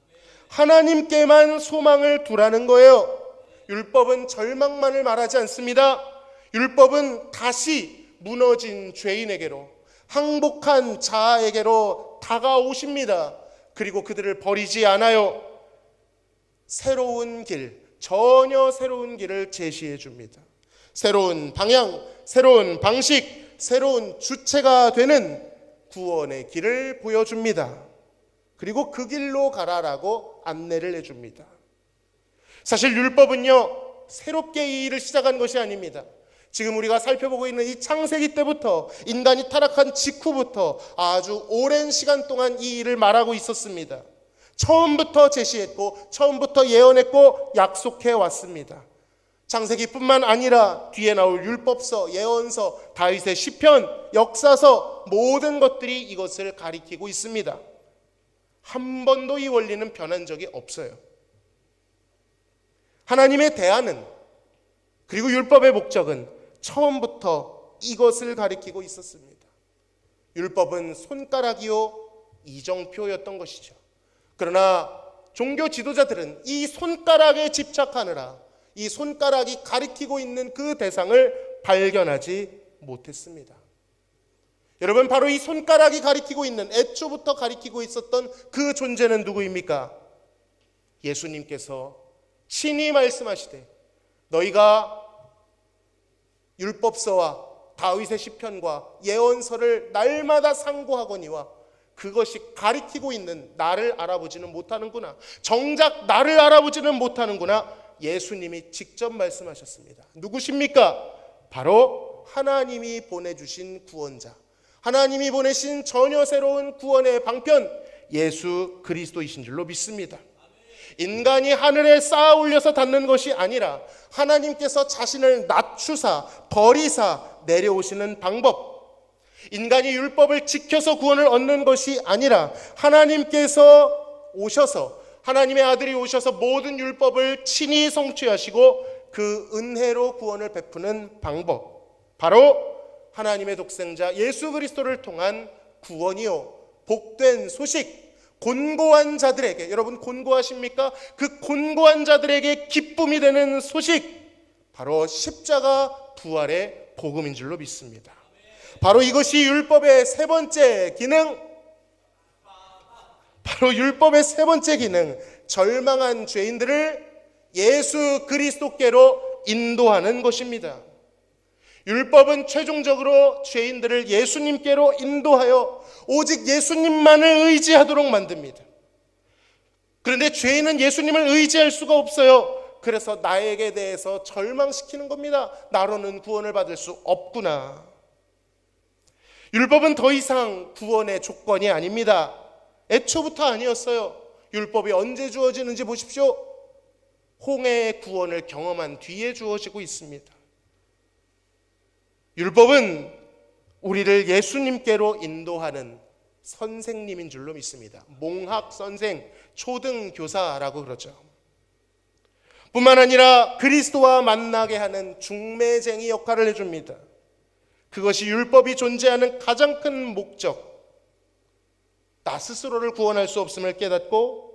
하나님께만 소망을 두라는 거예요. 율법은 절망만을 말하지 않습니다. 율법은 다시 무너진 죄인에게로, 항복한 자에게로 다가오십니다. 그리고 그들을 버리지 않아요. 새로운 길, 전혀 새로운 길을 제시해 줍니다. 새로운 방향, 새로운 방식, 새로운 주체가 되는 구원의 길을 보여줍니다. 그리고 그 길로 가라라고 안내를 해줍니다. 사실 율법은요, 새롭게 이 일을 시작한 것이 아닙니다. 지금 우리가 살펴보고 있는 이 창세기 때부터, 인간이 타락한 직후부터 아주 오랜 시간 동안 이 일을 말하고 있었습니다. 처음부터 제시했고, 처음부터 예언했고, 약속해 왔습니다. 창세기뿐만 아니라 뒤에 나올 율법서, 예언서, 다윗의 시편, 역사서, 모든 것들이 이것을 가리키고 있습니다. 한 번도 이 원리는 변한 적이 없어요. 하나님의 대안은, 그리고 율법의 목적은 처음부터 이것을 가리키고 있었습니다. 율법은 손가락이요, 이정표였던 것이죠. 그러나 종교 지도자들은 이 손가락에 집착하느라 이 손가락이 가리키고 있는 그 대상을 발견하지 못했습니다. 여러분, 바로 이 손가락이 가리키고 있는, 애초부터 가리키고 있었던 그 존재는 누구입니까? 예수님께서 친히 말씀하시되 너희가 율법서와 다윗의 시편과 예언서를 날마다 상고하거니와 그것이 가리키고 있는 나를 알아보지는 못하는구나. 정작 나를 알아보지는 못하는구나. 예수님이 직접 말씀하셨습니다. 누구십니까? 바로 하나님이 보내주신 구원자, 하나님이 보내신 전혀 새로운 구원의 방편, 예수 그리스도이신 줄로 믿습니다. 인간이 하늘에 쌓아 올려서 닿는 것이 아니라 하나님께서 자신을 낮추사 버리사 내려오시는 방법, 인간이 율법을 지켜서 구원을 얻는 것이 아니라 하나님께서 오셔서, 하나님의 아들이 오셔서 모든 율법을 친히 성취하시고 그 은혜로 구원을 베푸는 방법, 바로 하나님의 독생자 예수 그리스도를 통한 구원이요 복된 소식, 곤고한 자들에게, 여러분 곤고하십니까? 그 곤고한 자들에게 기쁨이 되는 소식, 바로 십자가 부활의 복음인 줄로 믿습니다. 바로 이것이 율법의 세 번째 기능, 바로 율법의 세 번째 기능, 절망한 죄인들을 예수 그리스도께로 인도하는 것입니다. 율법은 최종적으로 죄인들을 예수님께로 인도하여 오직 예수님만을 의지하도록 만듭니다. 그런데 죄인은 예수님을 의지할 수가 없어요. 그래서 나에게 대해서 절망시키는 겁니다. 나로는 구원을 받을 수 없구나. 율법은 더 이상 구원의 조건이 아닙니다. 애초부터 아니었어요. 율법이 언제 주어지는지 보십시오. 홍해의 구원을 경험한 뒤에 주어지고 있습니다. 율법은 우리를 예수님께로 인도하는 선생님인 줄로 믿습니다. 몽학 선생, 초등교사라고 그러죠. 뿐만 아니라 그리스도와 만나게 하는 중매쟁이 역할을 해줍니다. 그것이 율법이 존재하는 가장 큰 목적, 나 스스로를 구원할 수 없음을 깨닫고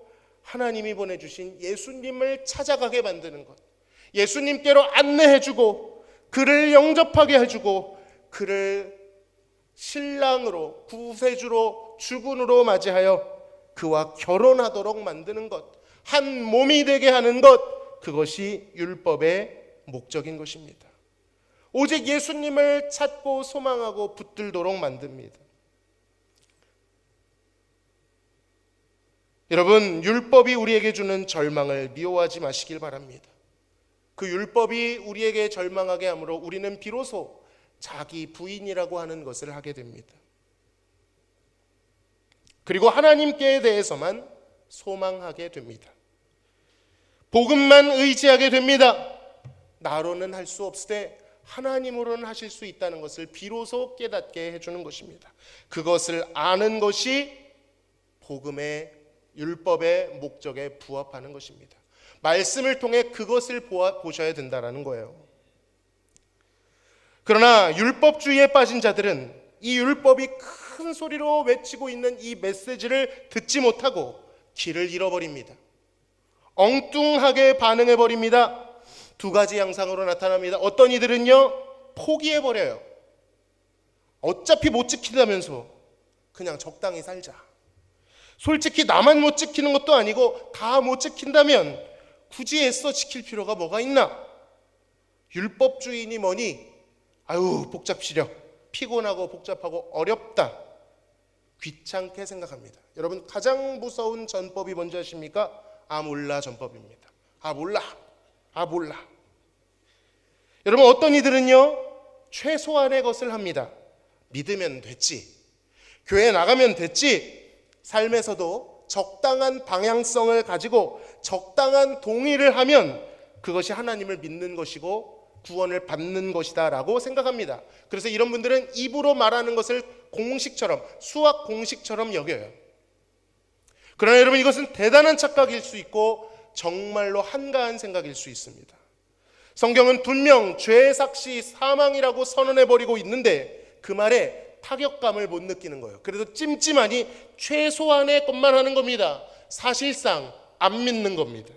하나님이 보내주신 예수님을 찾아가게 만드는 것, 예수님께로 안내해주고 그를 영접하게 해주고 그를 신랑으로, 구세주로, 주군으로 맞이하여 그와 결혼하도록 만드는 것, 한 몸이 되게 하는 것, 그것이 율법의 목적인 것입니다. 오직 예수님을 찾고 소망하고 붙들도록 만듭니다. 여러분, 율법이 우리에게 주는 절망을 미워하지 마시길 바랍니다. 그 율법이 우리에게 절망하게 하므로 우리는 비로소 자기 부인이라고 하는 것을 하게 됩니다. 그리고 하나님께 대해서만 소망하게 됩니다. 복음만 의지하게 됩니다. 나로는 할 수 없으되 하나님으로는 하실 수 있다는 것을 비로소 깨닫게 해주는 것입니다. 그것을 아는 것이 복음의 율법의 목적에 부합하는 것입니다. 말씀을 통해 그것을 보셔야 된다는 거예요. 그러나 율법주의에 빠진 자들은 이 율법이 큰 소리로 외치고 있는 이 메시지를 듣지 못하고 길을 잃어버립니다. 엉뚱하게 반응해버립니다. 두 가지 양상으로 나타납니다. 어떤 이들은요, 포기해버려요. 어차피 못 지킨다면서 그냥 적당히 살자. 솔직히 나만 못 지키는 것도 아니고 다 못 지킨다면 굳이 애써 지킬 필요가 뭐가 있나? 율법주의니 뭐니? 아유, 복잡시려. 피곤하고 복잡하고 어렵다. 귀찮게 생각합니다. 여러분, 가장 무서운 전법이 뭔지 아십니까? 몰라 전법입니다. 몰라. 여러분, 어떤 이들은요, 최소한의 것을 합니다. 믿으면 됐지. 교회 나가면 됐지. 삶에서도 적당한 방향성을 가지고 적당한 동의를 하면 그것이 하나님을 믿는 것이고 구원을 받는 것이다 라고 생각합니다. 그래서 이런 분들은 입으로 말하는 것을 공식처럼, 수학 공식처럼 여겨요. 그러나 여러분, 이것은 대단한 착각일 수 있고 정말로 한가한 생각일 수 있습니다. 성경은 분명 죄의 삭시 사망이라고 선언해버리고 있는데 그 말에 타격감을 못 느끼는 거예요. 그래도 찜찜하니 최소한의 것만 하는 겁니다. 사실상 안 믿는 겁니다.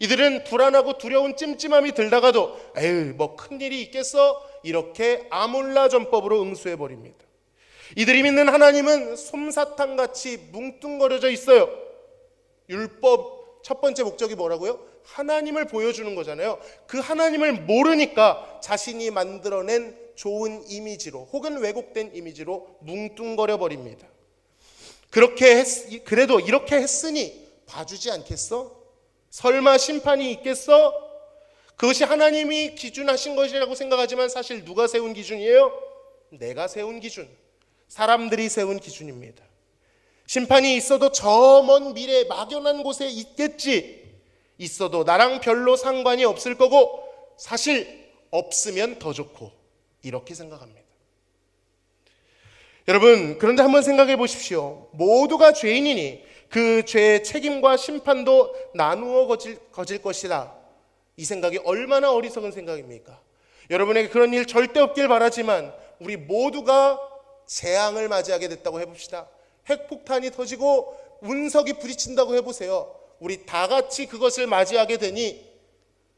이들은 불안하고 두려운 찜찜함이 들다가도 에휴, 뭐 큰일이 있겠어? 이렇게 아몰라 전법으로 응수해버립니다. 이들이 믿는 하나님은 솜사탕같이 뭉뚱거려져 있어요. 율법 첫 번째 목적이 뭐라고요? 하나님을 보여주는 거잖아요. 그 하나님을 모르니까 자신이 만들어낸 좋은 이미지로 혹은 왜곡된 이미지로 뭉뚱거려 버립니다. 그래도 이렇게 했으니 봐주지 않겠어? 설마 심판이 있겠어? 그것이 하나님이 기준하신 것이라고 생각하지만 사실 누가 세운 기준이에요? 내가 세운 기준, 사람들이 세운 기준입니다. 심판이 있어도 저 먼 미래 막연한 곳에 있겠지. 있어도 나랑 별로 상관이 없을 거고 사실 없으면 더 좋고 이렇게 생각합니다. 여러분, 그런데 한번 생각해 보십시오. 모두가 죄인이니 그 죄의 책임과 심판도 나누어 거질 것이다. 이 생각이 얼마나 어리석은 생각입니까? 여러분에게 그런 일 절대 없길 바라지만 우리 모두가 재앙을 맞이하게 됐다고 해봅시다. 핵폭탄이 터지고 운석이 부딪힌다고 해보세요. 우리 다 같이 그것을 맞이하게 되니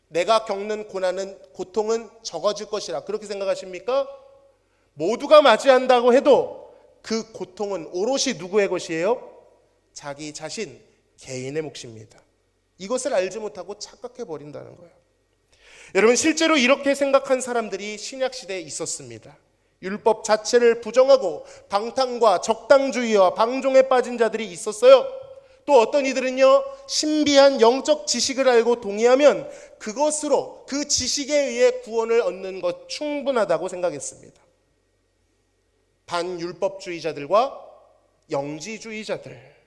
내가 겪는 고통은 적어질 것이라 그렇게 생각하십니까? 모두가 맞이한다고 해도 그 고통은 오롯이 누구의 것이에요? 자기 자신, 개인의 몫입니다. 이것을 알지 못하고 착각해 버린다는 거예요. 여러분, 실제로 이렇게 생각한 사람들이 신약시대에 있었습니다. 율법 자체를 부정하고 방탕과 적당주의와 방종에 빠진 자들이 있었어요. 또 어떤 이들은요, 신비한 영적 지식을 알고 동의하면 그것으로 그 지식에 의해 구원을 얻는 것 충분하다고 생각했습니다. 반율법주의자들과 영지주의자들.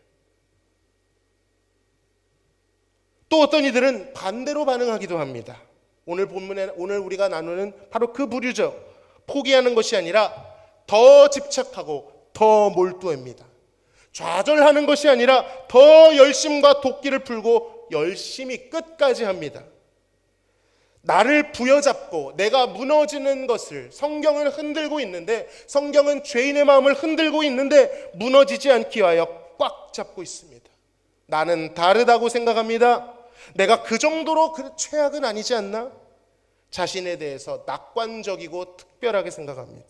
또 어떤 이들은 반대로 반응하기도 합니다. 오늘 우리가 나누는 바로 그 부류죠. 포기하는 것이 아니라 더 집착하고 더 몰두합니다. 좌절하는 것이 아니라 더 열심과 도끼를 풀고 열심히 끝까지 합니다. 나를 부여잡고 내가 무너지는 것을, 성경을 흔들고 있는데, 성경은 죄인의 마음을 흔들고 있는데 무너지지 않기 위하여 꽉 잡고 있습니다. 나는 다르다고 생각합니다. 내가 그 정도로 최악은 아니지 않나? 자신에 대해서 낙관적이고 특별하게 생각합니다.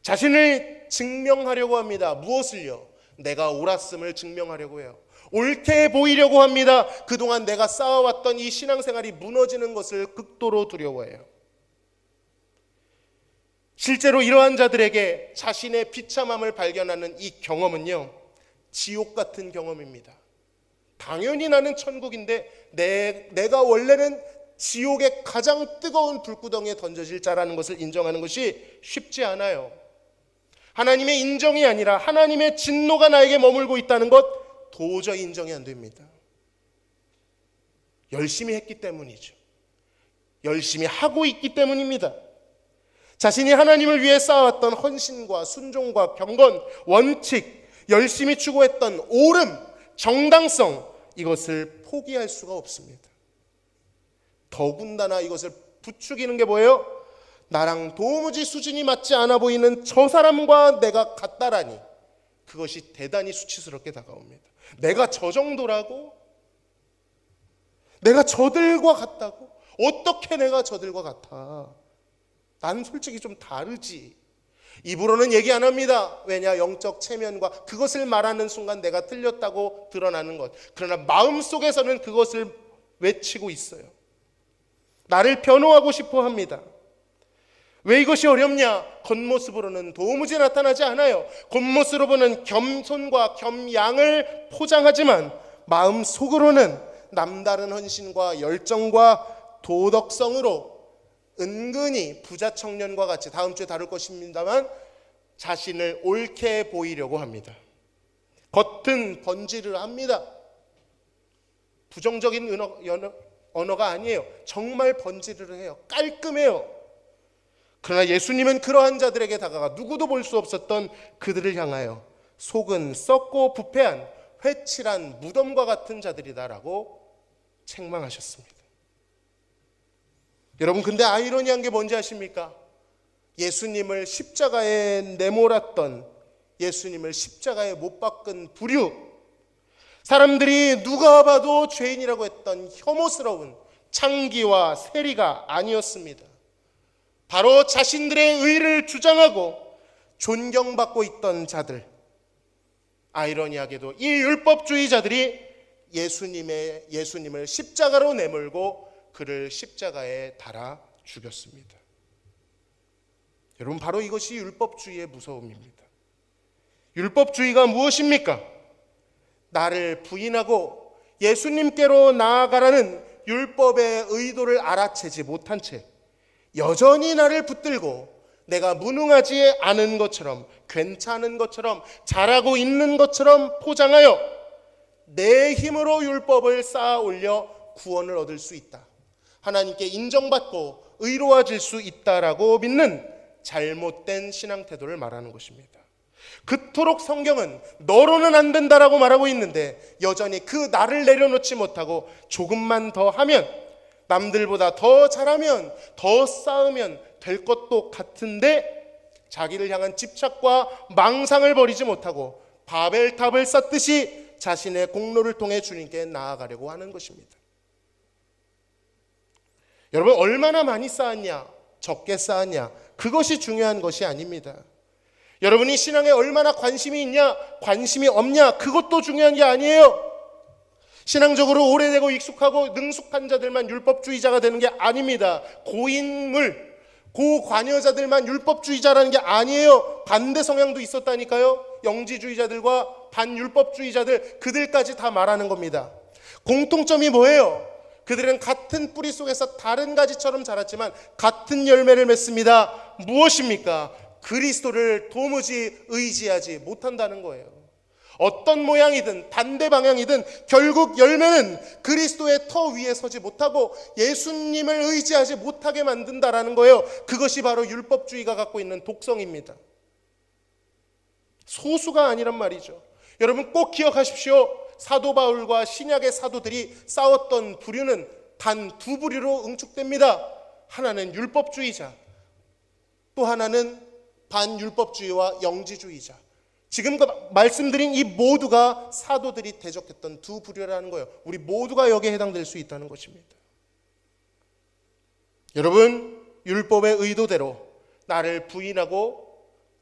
자신을 증명하려고 합니다. 무엇을요? 내가 옳았음을 증명하려고 해요. 옳게 보이려고 합니다. 그동안 내가 쌓아왔던 이 신앙생활이 무너지는 것을 극도로 두려워해요. 실제로 이러한 자들에게 자신의 비참함을 발견하는 이 경험은요, 지옥 같은 경험입니다. 당연히 나는 천국인데 내가 원래는 지옥의 가장 뜨거운 불구덩이에 던져질 자라는 것을 인정하는 것이 쉽지 않아요. 하나님의 인정이 아니라 하나님의 진노가 나에게 머물고 있다는 것 도저히 인정이 안 됩니다. 열심히 했기 때문이죠. 열심히 하고 있기 때문입니다. 자신이 하나님을 위해 쌓아왔던 헌신과 순종과 경건, 원칙, 열심히 추구했던 옳음, 정당성, 이것을 포기할 수가 없습니다. 더군다나 이것을 부추기는 게 뭐예요? 나랑 도무지 수준이 맞지 않아 보이는 저 사람과 내가 같다라니, 그것이 대단히 수치스럽게 다가옵니다. 내가 저 정도라고? 내가 저들과 같다고? 어떻게 내가 저들과 같아? 나는 솔직히 좀 다르지. 입으로는 얘기 안 합니다. 왜냐? 영적 체면과 그것을 말하는 순간 내가 틀렸다고 드러나는 것. 그러나 마음속에서는 그것을 외치고 있어요. 나를 변호하고 싶어 합니다. 왜 이것이 어렵냐? 겉모습으로는 도무지 나타나지 않아요. 겉모습으로는 겸손과 겸양을 포장하지만 마음속으로는 남다른 헌신과 열정과 도덕성으로 은근히 부자 청년과 같이, 다음 주에 다룰 것입니다만, 자신을 옳게 보이려고 합니다. 겉은 번지를 합니다. 부정적인 언어가 아니에요. 정말 번지를 해요. 깔끔해요. 그러나 예수님은 그러한 자들에게 다가가 누구도 볼 수 없었던 그들을 향하여 속은 썩고 부패한 회칠한 무덤과 같은 자들이다라고 책망하셨습니다. 여러분, 근데 아이러니한 게 뭔지 아십니까? 예수님을 십자가에 내몰았던, 예수님을 십자가에 못 박은 부류, 사람들이 누가 봐도 죄인이라고 했던 혐오스러운 창기와 세리가 아니었습니다. 바로 자신들의 의를 주장하고 존경받고 있던 자들, 아이러니하게도 이 율법주의자들이 예수님을 십자가로 내몰고 그를 십자가에 달아 죽였습니다. 여러분, 바로 이것이 율법주의의 무서움입니다. 율법주의가 무엇입니까? 나를 부인하고 예수님께로 나아가라는 율법의 의도를 알아채지 못한 채 여전히 나를 붙들고 내가 무능하지 않은 것처럼, 괜찮은 것처럼, 잘하고 있는 것처럼 포장하여 내 힘으로 율법을 쌓아 올려 구원을 얻을 수 있다, 하나님께 인정받고 의로워질 수 있다라고 믿는 잘못된 신앙 태도를 말하는 것입니다. 그토록 성경은 너로는 안 된다라고 말하고 있는데 여전히 그 나를 내려놓지 못하고 조금만 더 하면, 남들보다 더 잘하면, 더 쌓으면 될 것도 같은데 자기를 향한 집착과 망상을 버리지 못하고 바벨탑을 쌓듯이 자신의 공로를 통해 주님께 나아가려고 하는 것입니다. 여러분, 얼마나 많이 쌓았냐, 적게 쌓았냐, 그것이 중요한 것이 아닙니다. 여러분이 신앙에 얼마나 관심이 있냐, 관심이 없냐, 그것도 중요한 게 아니에요. 신앙적으로 오래되고 익숙하고 능숙한 자들만 율법주의자가 되는 게 아닙니다. 고인물, 고관여자들만 율법주의자라는 게 아니에요. 반대 성향도 있었다니까요. 영지주의자들과 반율법주의자들, 그들까지 다 말하는 겁니다. 공통점이 뭐예요? 그들은 같은 뿌리 속에서 다른 가지처럼 자랐지만 같은 열매를 맺습니다. 무엇입니까? 그리스도를 도무지 의지하지 못한다는 거예요. 어떤 모양이든 반대 방향이든 결국 열매는 그리스도의 터 위에 서지 못하고 예수님을 의지하지 못하게 만든다라는 거예요. 그것이 바로 율법주의가 갖고 있는 독성입니다. 소수가 아니란 말이죠. 여러분 꼭 기억하십시오. 사도 바울과 신약의 사도들이 싸웠던 부류는 단 두 부류로 응축됩니다. 하나는 율법주의자, 또 하나는 반율법주의와 영지주의자. 지금 말씀드린 이 모두가 사도들이 대적했던 두 부류라는 거예요. 우리 모두가 여기에 해당될 수 있다는 것입니다. 여러분, 율법의 의도대로 나를 부인하고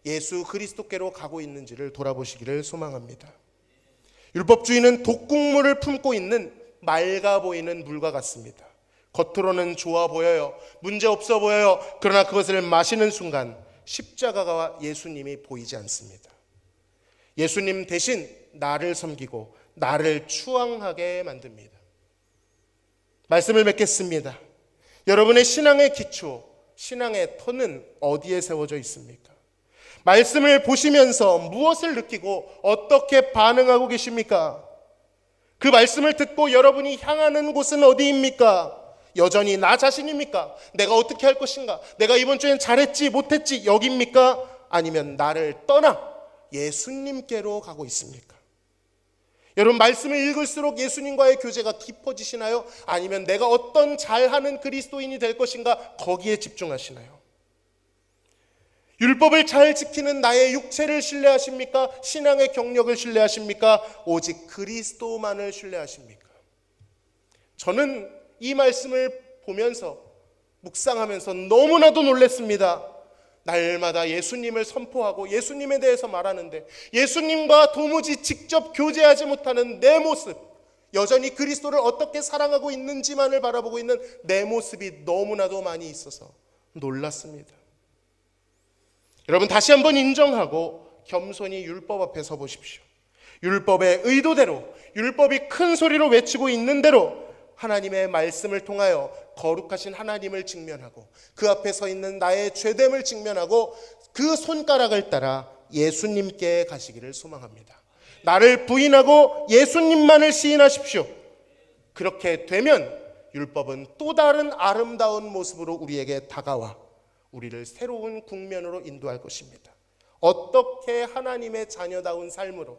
예수 그리스도께로 가고 있는지를 돌아보시기를 소망합니다. 율법주의는 독국물을 품고 있는 맑아 보이는 물과 같습니다. 겉으로는 좋아 보여요. 문제 없어 보여요. 그러나 그것을 마시는 순간 십자가와 예수님이 보이지 않습니다. 예수님 대신 나를 섬기고 나를 추앙하게 만듭니다. 말씀을 맺겠습니다. 여러분의 신앙의 기초, 신앙의 터는 어디에 세워져 있습니까? 말씀을 보시면서 무엇을 느끼고 어떻게 반응하고 계십니까? 그 말씀을 듣고 여러분이 향하는 곳은 어디입니까? 여전히 나 자신입니까? 내가 어떻게 할 것인가? 내가 이번 주엔 잘했지 못했지 여기입니까? 아니면 나를 떠나 예수님께로 가고 있습니까? 여러분, 말씀을 읽을수록 예수님과의 교제가 깊어지시나요? 아니면 내가 어떤 잘하는 그리스도인이 될 것인가 거기에 집중하시나요? 율법을 잘 지키는 나의 육체를 신뢰하십니까? 신앙의 경력을 신뢰하십니까? 오직 그리스도만을 신뢰하십니까? 저는 이 말씀을 보면서 묵상하면서 너무나도 놀랐습니다. 날마다 예수님을 선포하고 예수님에 대해서 말하는데 예수님과 도무지 직접 교제하지 못하는 내 모습, 여전히 그리스도를 어떻게 사랑하고 있는지만을 바라보고 있는 내 모습이 너무나도 많이 있어서 놀랐습니다. 여러분, 다시 한번 인정하고 겸손히 율법 앞에 서 보십시오. 율법의 의도대로, 율법이 큰 소리로 외치고 있는 대로 하나님의 말씀을 통하여 거룩하신 하나님을 직면하고 그 앞에 서 있는 나의 죄됨을 직면하고 그 손가락을 따라 예수님께 가시기를 소망합니다. 나를 부인하고 예수님만을 시인하십시오. 그렇게 되면 율법은 또 다른 아름다운 모습으로 우리에게 다가와 우리를 새로운 국면으로 인도할 것입니다. 어떻게 하나님의 자녀다운 삶으로,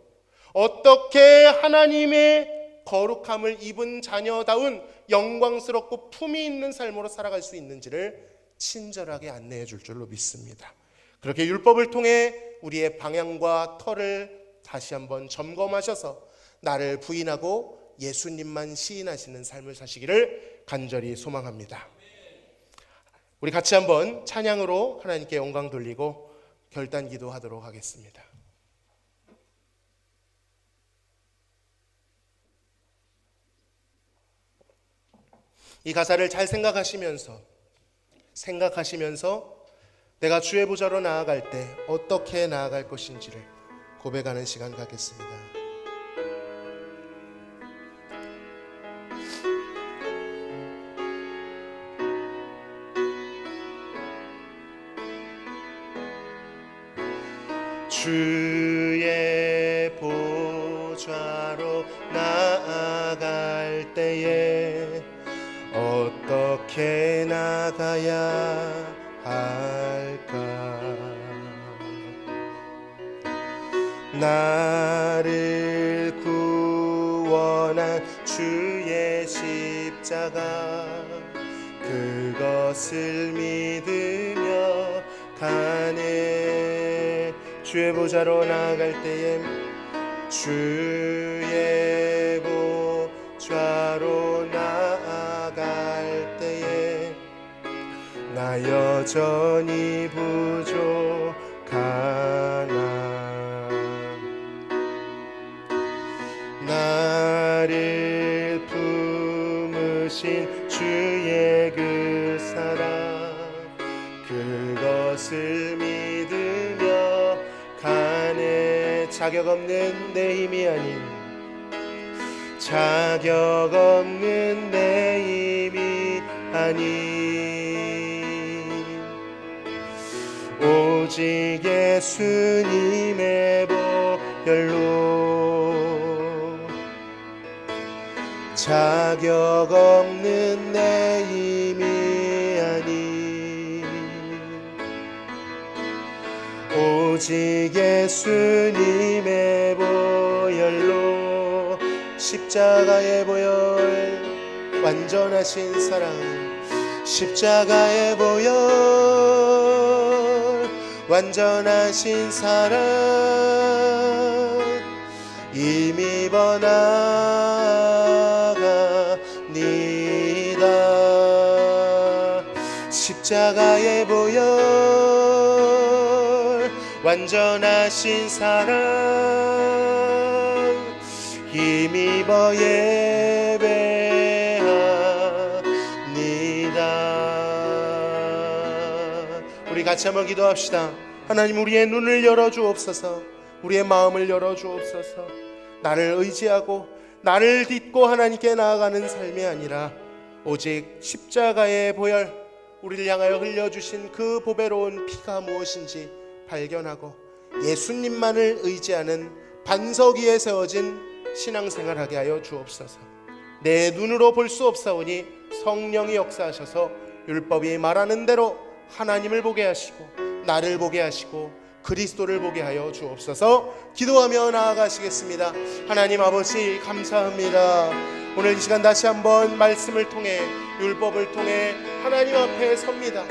어떻게 하나님의 거룩함을 입은 자녀다운 영광스럽고 품위 있는 삶으로 살아갈 수 있는지를 친절하게 안내해 줄 줄로 믿습니다. 그렇게 율법을 통해 우리의 방향과 터를 다시 한번 점검하셔서 나를 부인하고 예수님만 시인하시는 삶을 사시기를 간절히 소망합니다. 우리 같이 한번 찬양으로 하나님께 영광 돌리고 결단 기도하도록 하겠습니다. 이 가사를 잘 생각하시면서 내가 주의 보좌로 나아갈 때 어떻게 나아갈 것인지를 고백하는 시간 갖겠습니다. 주의 보좌로 나아갈 때에 어떻게 나가야 할까? 나를 구원한 주 십자가 그것을 믿으며 가네. 주의 보좌로 나아갈 때에 주의 보좌로 나아갈 때에 나 여전히 부족하나. 나를 품으신 주의 그 사랑 그것을 믿으며 가네. 자격 없는 내 힘이 아닌 자격 없는 내 힘이 아닌 오직 예수님의 보혈로 자격 없는 내 힘이 아닌 오직 예수님의 보혈로 십자가의 보혈 완전하신 사랑 십자가의 보혈 완전하신 사랑 이미 번나가니다. 십자가의 보혈 완전하신 사랑 힘입어 예배합니다. 우리 같이 한번 기도합시다. 하나님, 우리의 눈을 열어주옵소서. 우리의 마음을 열어주옵소서. 나를 의지하고 나를 딛고 하나님께 나아가는 삶이 아니라 오직 십자가의 보혈, 우리를 향하여 흘려주신 그 보배로운 피가 무엇인지 발견하고 예수님만을 의지하는 반석 위에 세워진 신앙생활하게 하여 주옵소서. 내 눈으로 볼 수 없사오니 성령이 역사하셔서 율법이 말하는 대로 하나님을 보게 하시고 나를 보게 하시고 그리스도를 보게 하여 주옵소서. 기도하며 나아가시겠습니다. 하나님 아버지, 감사합니다. 오늘 이 시간 다시 한번 말씀을 통해 율법을 통해 하나님 앞에 섭니다.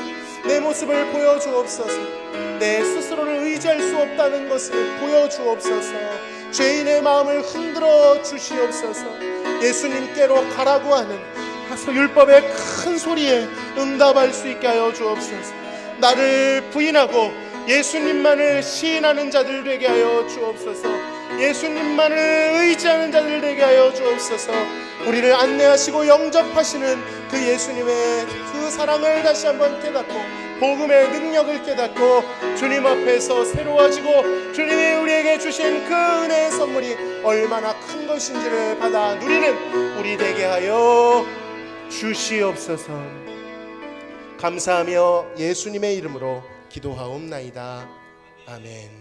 내 모습을 보여주옵소서. 내 스스로를 의지할 수 없다는 것을 보여주옵소서. 죄인의 마음을 흔들어 주시옵소서. 예수님께로 가라고 하는 율법의 큰 소리에 응답할 수 있게 하여 주옵소서. 나를 부인하고 예수님만을 시인하는 자들 되게 하여 주옵소서. 예수님만을 의지하는 자들 되게 하여 주옵소서. 우리를 안내하시고 영접하시는 그 예수님의 그 사랑을 다시 한번 깨닫고 복음의 능력을 깨닫고 주님 앞에서 새로워지고 주님이 우리에게 주신 그 은혜의 선물이 얼마나 큰 것인지를 받아 누리는 우리 되게 하여 주시옵소서. 감사하며 예수님의 이름으로 기도하옵나이다. 아멘.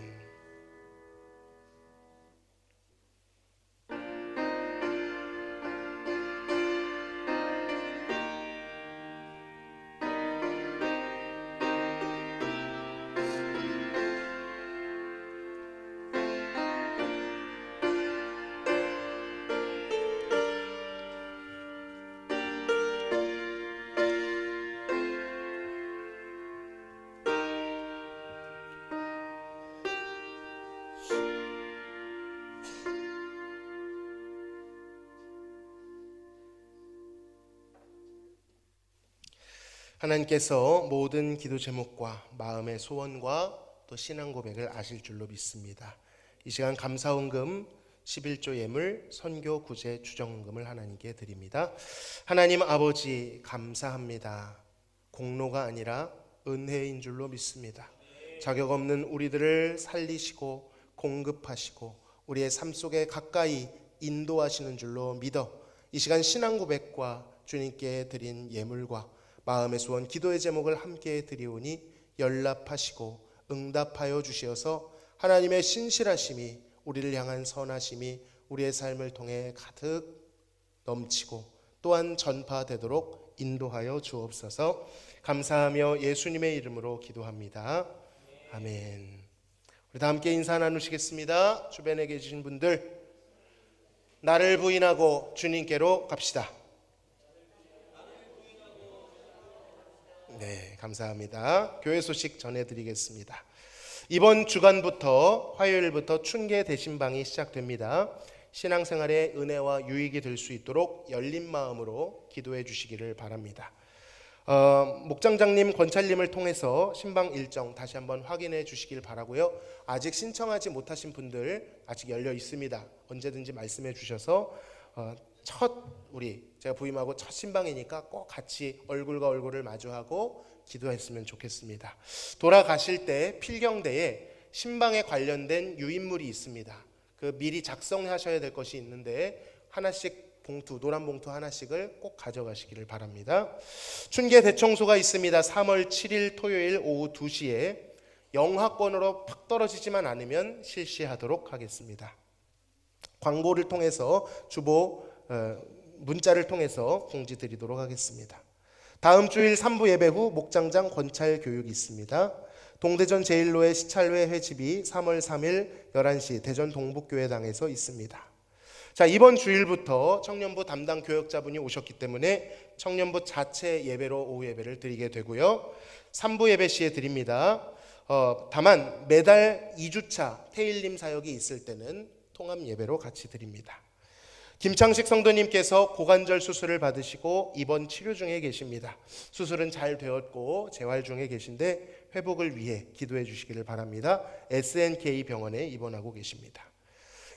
하나님께서 모든 기도 제목과 마음의 소원과 또 신앙 고백을 아실 줄로 믿습니다. 이 시간 감사헌금 11조 예물 선교 구제 추정금을 하나님께 드립니다. 하나님 아버지, 감사합니다. 공로가 아니라 은혜인 줄로 믿습니다. 자격 없는 우리들을 살리시고 공급하시고 우리의 삶 속에 가까이 인도하시는 줄로 믿어 이 시간 신앙 고백과 주님께 드린 예물과 마음의 소원, 기도의 제목을 함께 드리오니 연락하시고 응답하여 주시어서 하나님의 신실하심이, 우리를 향한 선하심이 우리의 삶을 통해 가득 넘치고 또한 전파되도록 인도하여 주옵소서. 감사하며 예수님의 이름으로 기도합니다. 아멘. 우리 다 함께 인사 나누시겠습니다. 주변에 계신 분들, 나를 부인하고 주님께로 갑시다. 네, 감사합니다. 교회 소식 전해드리겠습니다. 이번 주간부터 화요일부터 춘계 대신방이 시작됩니다. 신앙생활에 은혜와 유익이 될 수 있도록 열린 마음으로 기도해 주시기를 바랍니다. 목장장님, 권찰님을 통해서 신방 일정 다시 한번 확인해 주시길 바라고요. 아직 신청하지 못하신 분들 아직 열려 있습니다. 언제든지 말씀해 주셔서 제가 부임하고 첫 신방이니까 꼭 같이 얼굴과 얼굴을 마주하고 기도했으면 좋겠습니다. 돌아가실 때 필경대에 신방에 관련된 유인물이 있습니다. 그 미리 작성하셔야 될 것이 있는데 하나씩 노란 봉투 하나씩을 꼭 가져가시기를 바랍니다. 춘계 대청소가 있습니다. 3월 7일 토요일 오후 2시에 영하권으로 팍 떨어지지만 않으면 실시하도록 하겠습니다. 광고를 통해서 문자를 통해서 공지 드리도록 하겠습니다. 다음 주일 3부 예배 후 목장장 권찰 교육이 있습니다. 동대전 제1로의 시찰회 회집이 3월 3일 11시 대전 동북교회당에서 있습니다. 자, 이번 주일부터 청년부 담당 교역자분이 오셨기 때문에 청년부 자체 예배로 오후 예배를 드리게 되고요. 3부 예배 시에 드립니다. 다만 매달 2주차 태일림 사역이 있을 때는 통합 예배로 같이 드립니다. 김창식 성도님께서 고관절 수술을 받으시고 입원 치료 중에 계십니다. 수술은 잘 되었고 재활 중에 계신데 회복을 위해 기도해 주시기를 바랍니다. SNK 병원에 입원하고 계십니다.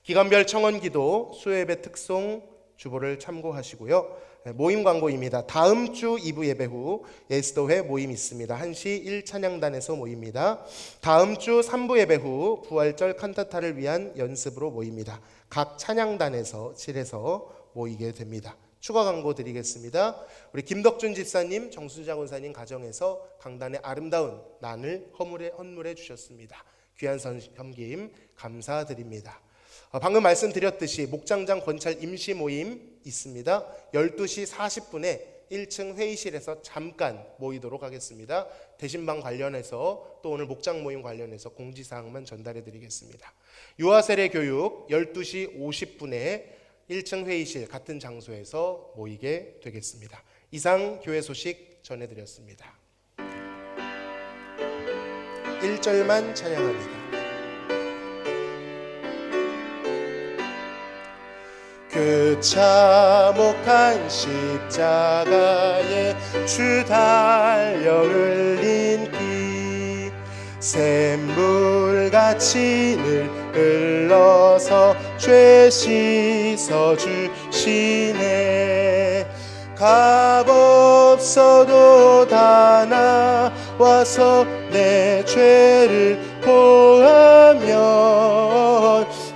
기간별 청원기도 수요예배 특송 주보를 참고하시고요. 모임 광고입니다. 다음 주 2부 예배 후 예수도회 모임 있습니다. 1시 1찬양단에서 모입니다. 다음 주 3부 예배 후 부활절 칸타타를 위한 연습으로 모입니다. 각 찬양단에서 7에서 모이게 됩니다. 추가 광고 드리겠습니다. 우리 김덕준 집사님, 정순자 권사님 가정에서 강단의 아름다운 난을 헌물해 주셨습니다. 귀한 섬김 감사드립니다. 방금 말씀드렸듯이 목장장 권찰 임시 모임 있습니다. 12시 40분에 1층 회의실에서 잠깐 모이도록 하겠습니다. 대신방 관련해서 또 오늘 목장 모임 관련해서 공지사항만 전달해 드리겠습니다. 유아세례 교육 12시 50분에 1층 회의실 같은 장소에서 모이게 되겠습니다. 이상 교회 소식 전해드렸습니다. 1절만 찬양합니다. 그 참혹한 십자가에 주 달려 흘린 피 샘물같이 늘 흘러서 죄 씻어 주시네. 값없어도 다 나와서 내 죄를 보하면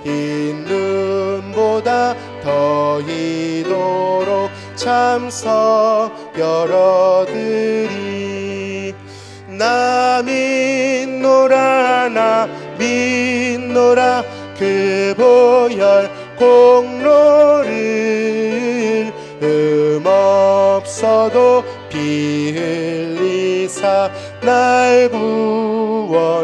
이 눈보다 더 이도록 참석 여러 들이 나 믿노라 그 보혈 공로를 없어도 피 흘리사 날 구원하셨네.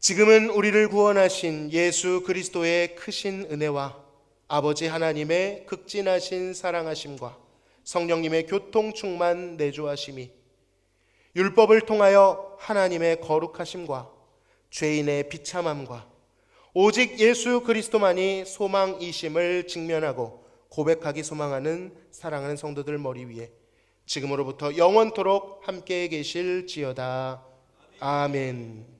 지금은 우리를 구원하신 예수 그리스도의 크신 은혜와 아버지 하나님의 극진하신 사랑하심과 성령님의 교통 충만 내주하심이 율법을 통하여 하나님의 거룩하심과 죄인의 비참함과 오직 예수 그리스도만이 소망이심을 직면하고 고백하기 소망하는 사랑하는 성도들 머리 위에 지금으로부터 영원토록 함께 계실지어다. 아멘.